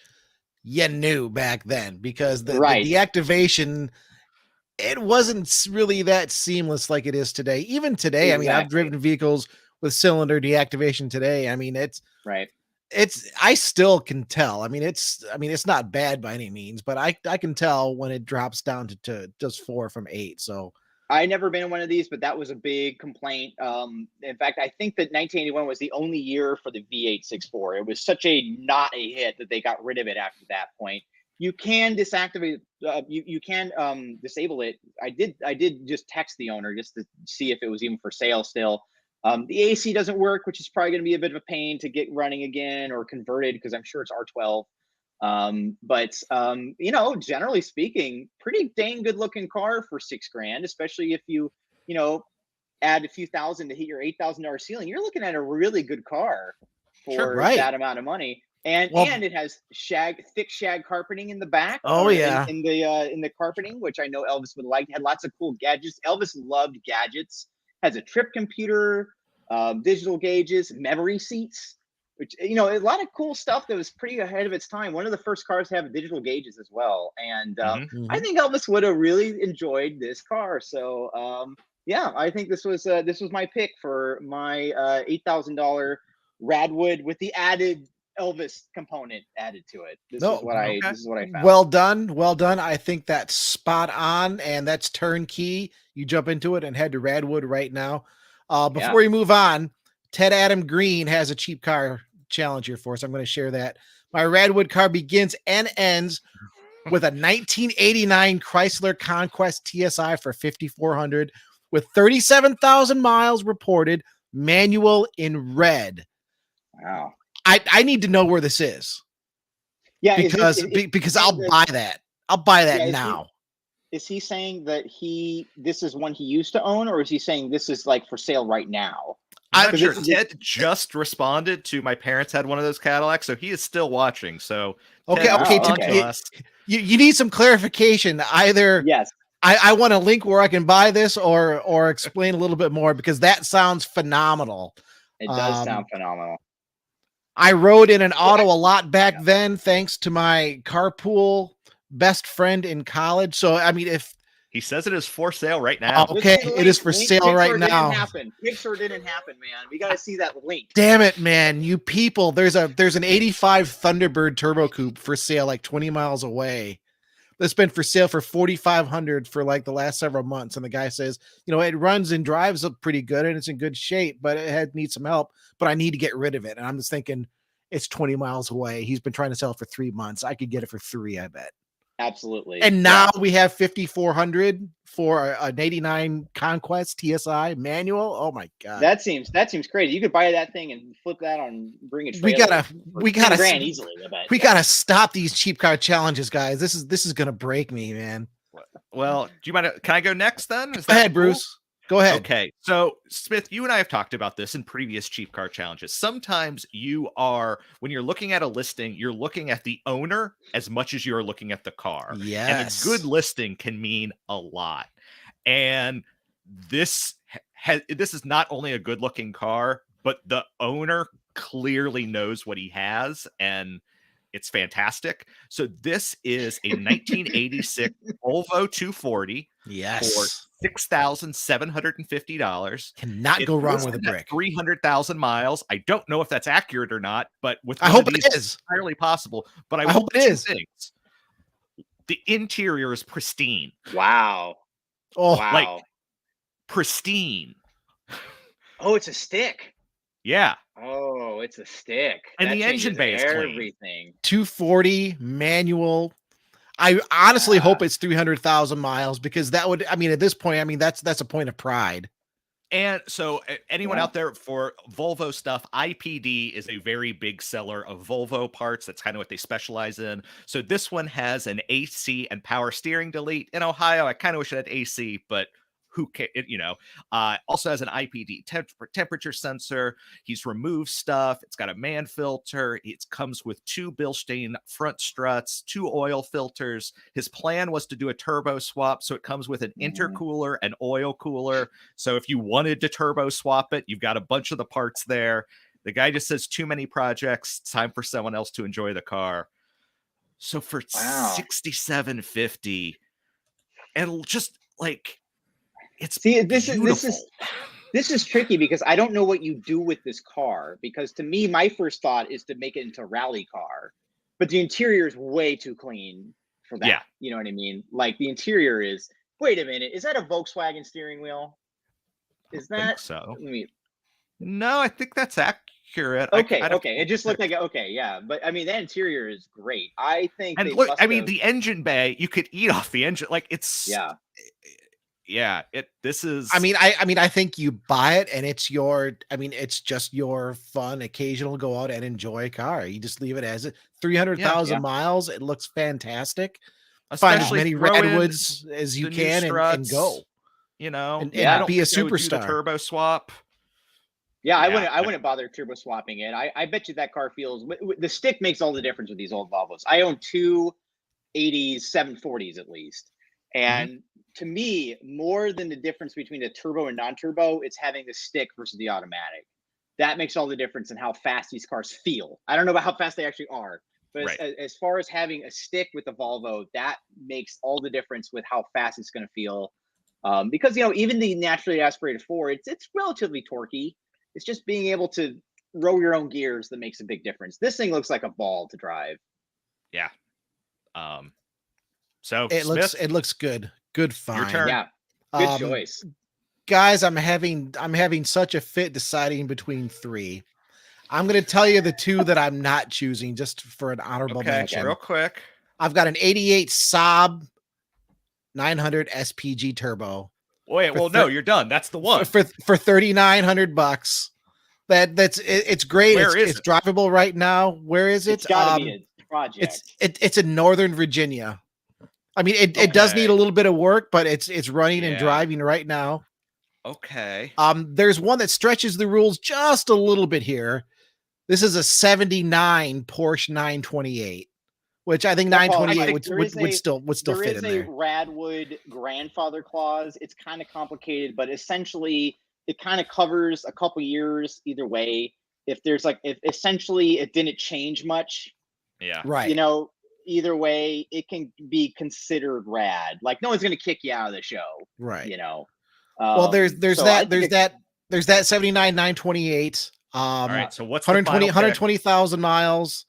you knew back then, because the deactivation, it wasn't really that seamless like it is today. Even today, I mean, I've driven vehicles with cylinder deactivation today. I mean, it's right. I still can tell. I mean, it's not bad by any means, but I can tell when it drops down to just 4 from 8. So I never been in one of these, but that was a big complaint. In fact, I think that 1981 was the only year for the V8 6.4. It was such not a hit that they got rid of it after that point. You can disactivate. You can disable it. I did just text the owner just to see if it was even for sale still. The AC doesn't work, which is probably going to be a bit of a pain to get running again or converted, because I'm sure it's R12. But generally speaking, pretty dang good looking car for $6,000, especially if you add a few thousand to hit your $8,000 ceiling. You're looking at a really good car for that amount of money. And it has thick shag carpeting in the back. Oh yeah, in the carpeting, which I know Elvis would like. It had lots of cool gadgets. Elvis loved gadgets. Has a trip computer, digital gauges, memory seats. Which, a lot of cool stuff that was pretty ahead of its time. One of the first cars to have digital gauges as well. And I think Elvis would have really enjoyed this car. So, I think this was my pick for my $8,000 Radwood with the added Elvis component added to it. This is what I found. Well done. I think that's spot on, and that's turnkey. You jump into it and head to Radwood right now. Before we move on, Ted Adam Green has a cheap car challenge here for us. I'm going to share that. My Radwood car begins and ends with a 1989 Chrysler Conquest TSI for $5,400 with 37,000 miles reported, manual in red. Wow. I need to know where this is. Yeah, because I'll buy that. I'll buy that now. Is he saying that this is one he used to own, or is he saying this is like for sale right now? I'm not sure. Ted just responded to my parents had one of those Cadillacs, so he is still watching. So okay. You need some clarification. Either I want a link where I can buy this, or explain a little bit more, because that sounds phenomenal. It does sound phenomenal. I rode in an auto a lot back then, thanks to my carpool best friend in college. So, I mean, if he says it is for sale right now, okay, it is for sale right now. Picture didn't happen, man. We got to see that link. Damn it, man! You people, there's an '85 Thunderbird Turbo Coupe for sale, like 20 miles away. That's been for sale for $4,500 for like the last several months, and the guy says, it runs and drives up pretty good and it's in good shape, but it needs some help. But I need to get rid of it, and I'm just thinking, it's 20 miles away. He's been trying to sell it for 3 months. I could get it for 3, I bet. Absolutely. And now we have $5,400 for an '89 Conquest TSI manual. Oh my god, that seems crazy. You could buy that thing and flip that on, bring it. We gotta $10,000 easily. We gotta stop these cheap car challenges, guys. This is gonna break me, man. Well, do you mind? Can I go next then? Go ahead, Bruce. Go ahead. Okay. So, Smith, you and I have talked about this in previous cheap car challenges. Sometimes when you're looking at a listing, you're looking at the owner as much as you're looking at the car. Yes. And a good listing can mean a lot. And this is not only a good looking car, but the owner clearly knows what he has, and it's fantastic. So this is a 1986 Volvo 240. Yes. For $6,750. Cannot go wrong with a brick. 300,000 miles. I don't know if that's accurate or not, but I hope it is entirely possible. But I hope it is. Things. The interior is pristine. Wow. Oh, wow. Like pristine. Oh, it's a stick. Yeah. Oh, it's a stick. And the engine bay is clean. Everything. 240 manual. I honestly hope it's 300,000 miles, because that would, at this point, that's a point of pride. And so anyone out there for Volvo stuff, IPD is a very big seller of Volvo parts. That's kind of what they specialize in. So this one has an AC and power steering delete. In Ohio, I kind of wish it had AC, but who can, also has an IPD temperature sensor. He's removed stuff. It's got a man filter. It comes with 2 Bilstein front struts, 2 oil filters. His plan was to do a turbo swap. So it comes with an intercooler and oil cooler. So if you wanted to turbo swap it, you've got a bunch of the parts there. The guy just says too many projects. Time for someone else to enjoy the car. So for $67.50, and just like, it's this is tricky because I don't know what you do with this car, because to me, my first thought is to make it into a rally car, but the interior is way too clean for that. Yeah. You know what I mean? Like the interior is, wait a minute, is that a Volkswagen steering wheel? Is that think so? No, I think that's accurate. Okay. It just looked like, yeah. But I mean, that interior is great. I think. And look, I mean, the engine bay, you could eat off the engine. Like it's, this is, I mean, I think you buy it and it's just your fun occasional go out and enjoy a car. You just leave it as it. 300,000 miles. It looks fantastic. Find as many redwoods as you can and go. And be a superstar. The turbo swap. Yeah, I wouldn't bother turbo swapping it. I bet you that car feels, the stick makes all the difference with these old Volvos. I own 2 80s, 740s at least. And to me, more than the difference between the turbo and non-turbo, it's having the stick versus the automatic. That makes all the difference in how fast these cars feel. I don't know about how fast they actually are, but as far as having a stick with the Volvo, that makes all the difference with how fast it's going to feel. Because, even the naturally aspirated 4, it's relatively torquey. It's just being able to row your own gears that makes a big difference. This thing looks like a ball to drive. Yeah. So it looks good. Good find. Your turn. Yeah. Good choice. Guys, I'm having such a fit deciding between 3. I'm going to tell you the 2 that I'm not choosing just for an honorable mention. Real quick. I've got an 88 Saab 900 SPG turbo. Wait, no, you're done. That's the one for $3,900. It's great. It's drivable right now. Where is it? It's gotta be a project. It's in Northern Virginia. I mean, it does need a little bit of work, but it's running and driving right now. Okay. There's one that stretches the rules just a little bit here. This is a 79 Porsche 928, which I think 928 would still fit in there. There is a Radwood grandfather clause. It's kind of complicated, but essentially it kind of covers a couple years either way. If essentially it didn't change much. Yeah. Right. Either way, it can be considered rad. Like no one's going to kick you out of the show. Right. Well, there's that 79 928. All right. So what's 120,000 miles.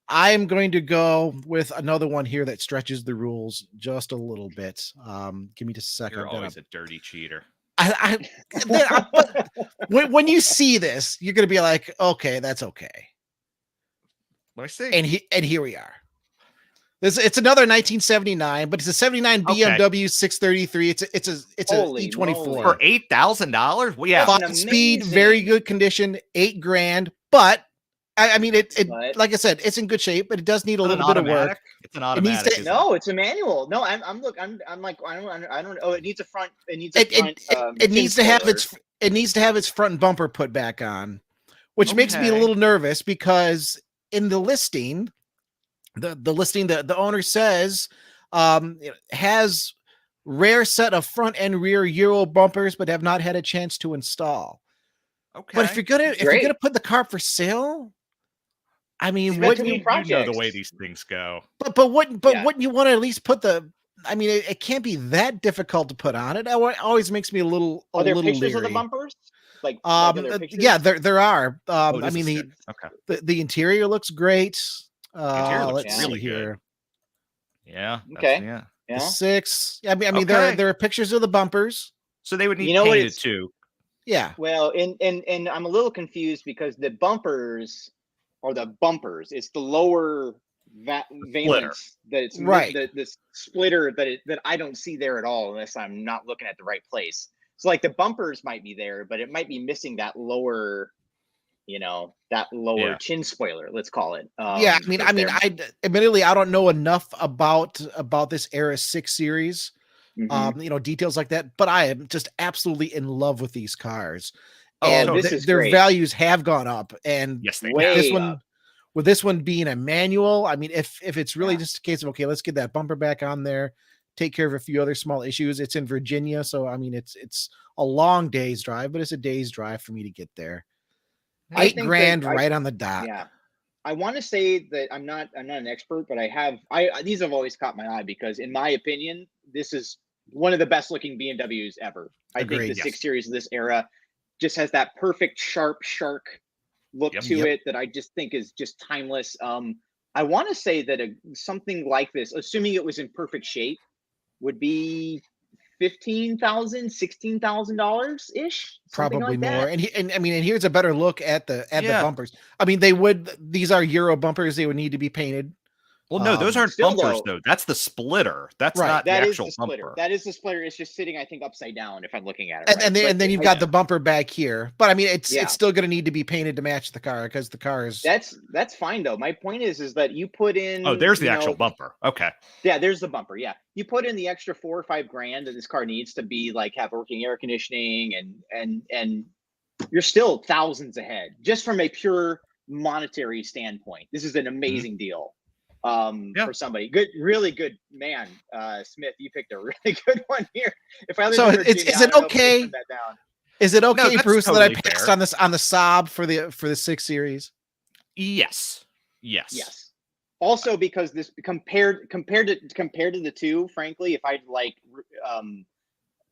I am going to go with another one here that stretches the rules just a little bit. Give me just a second. You're always a dirty cheater. When you see this, you're going to be like, okay, that's okay. Let me see. And here we are. It's another 1979, but it's a 79 BMW 633. It's a E24 for $8,000. Well, yeah, 5-speed, very good condition, $8,000. But I mean, like I said, it's in good shape, but it does need a little bit of work. It's an automatic. It's a manual. No, I'm like I don't. Oh, it needs a front. It needs a front. It needs to have its front bumper put back on, which makes me a little nervous because in the listing. The listing that the owner says has rare set of front and rear Euro bumpers, but have not had a chance to install. Okay, but if you're gonna put the car for sale, I mean, wouldn't you know the way these things go? Wouldn't you want to at least put the? I mean, it can't be that difficult to put on it. It always makes me a little. Are there little pictures leery. of the bumpers? Yeah, there are. I mean, the interior looks great. Let's see really here. Good. Yeah. Okay. Yeah. The 6. I mean, there are pictures of the bumpers. So they would need painted too. Yeah. Well, and I'm a little confused because the bumpers are the bumpers. It's the lower valence that it's right. The splitter that I don't see there at all unless I'm not looking at the right place. So like the bumpers might be there, but it might be missing that lower, chin spoiler, let's call it. Yeah, admittedly, I don't know enough about this era 6 series, details like that, but I am just absolutely in love with these cars. And their values have gone up. And yes, with this one being a manual, I mean, if it's really just a case of, okay, let's get that bumper back on there, take care of a few other small issues. It's in Virginia, so I mean, it's a long day's drive, but it's a day's drive for me to get there. $8,000 right on the dot. Yeah. I want to say that I'm not an expert, but these have always caught my eye because in my opinion, this is one of the best looking BMWs ever. I think the 6 Series of this era just has that perfect sharp shark look to it that I just think is just timeless. I want to say that something like this, assuming it was in perfect shape, would be $15,000, $16,000 ish, probably like more. that. And here's a better look at the bumpers. I mean, these are Euro bumpers. They would need to be painted. Well, no, those aren't bumpers though. That's the splitter. That's not the actual bumper. That is the splitter. It's just sitting, I think, upside down if I'm looking at it. And then you've got the bumper back here. But I mean, it's still going to need to be painted to match the car because the car is. That's fine though. My point is that you put in. Oh, there's the actual bumper. Okay. Yeah, there's the bumper. Yeah, you put in the extra $4,000 or $5,000 that this car needs to be like have working air conditioning and you're still thousands ahead just from a pure monetary standpoint. This is an amazing deal. For somebody really good, man. Smith, you picked a really good one here. If I is it okay? Is it okay, Bruce, totally that I passed on this on the Saab for the 6 Series? Yes. Also, because this compared to the two, frankly, if I'd like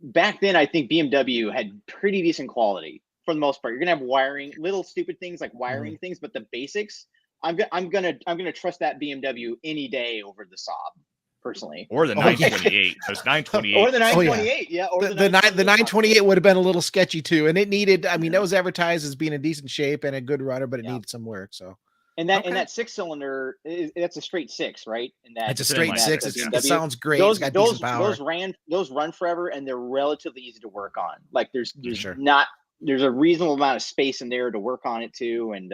back then, I think BMW had pretty decent quality for the most part. You're gonna have wiring, little stupid things like wiring things, but the basics. I'm gonna trust that BMW any day over the Saab, personally. Or the 928. Those 928. Or the 928. Or the 928 would have been a little sketchy too, and it needed. I mean, that was advertised as being in decent shape and a good runner, but it needed some work. So. And that 6-cylinder, that's a straight 6, right? And it's a straight 6. It sounds great. Those power. Those run forever, and they're relatively easy to work on. Like there's a reasonable amount of space in there to work on it too, and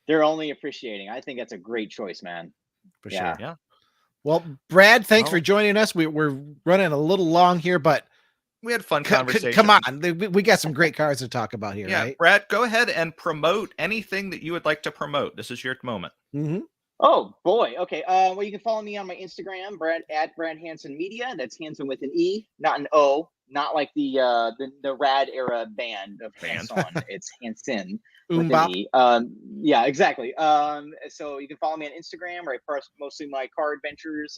they're only appreciating. I think that's a great choice, man. For sure. Yeah. Well, Brad, thanks for joining us. We're running a little long here, but we had fun conversation. Come on. We got some great cars to talk about here, right? Brad, go ahead and promote anything that you would like to promote. This is your moment. Mm-hmm. Oh boy. Okay. Well, you can follow me on my Instagram, Brad Hansen Media. That's Hansen with an E, not an O. Not like the Rad era band of Hanson. It's Hansen with an E. Yeah, exactly. So you can follow me on Instagram, where I post mostly my car adventures.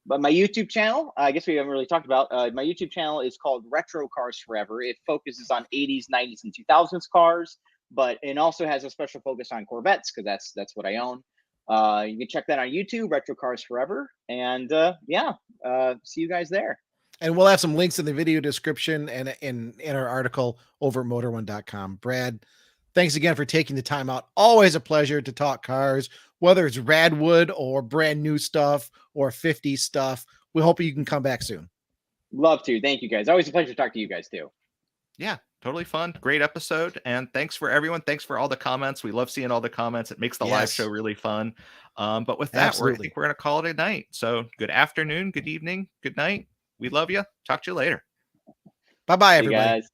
But my YouTube channel, I guess we haven't really talked about. My YouTube channel is called Retro Cars Forever. It focuses on 80s, 90s, and 2000s cars, but it also has a special focus on Corvettes because that's what I own. You can check that on YouTube, Retro Cars Forever, and see you guys there. And we'll have some links in the video description and in our article over at motor1.com. Brad, thanks again for taking the time out. Always a pleasure to talk cars, whether it's Radwood or brand new stuff or 50 stuff. We hope you can come back soon. Love to. Thank you, guys. Always a pleasure to talk to you guys too. Yeah, totally fun. Great episode. And thanks for everyone. Thanks for all the comments. We love seeing all the comments. It makes the live show really fun. But with that, I think we're going to call it a night. So good afternoon, good evening, good night. We love you. Talk to you later. Bye-bye, everybody. Guys.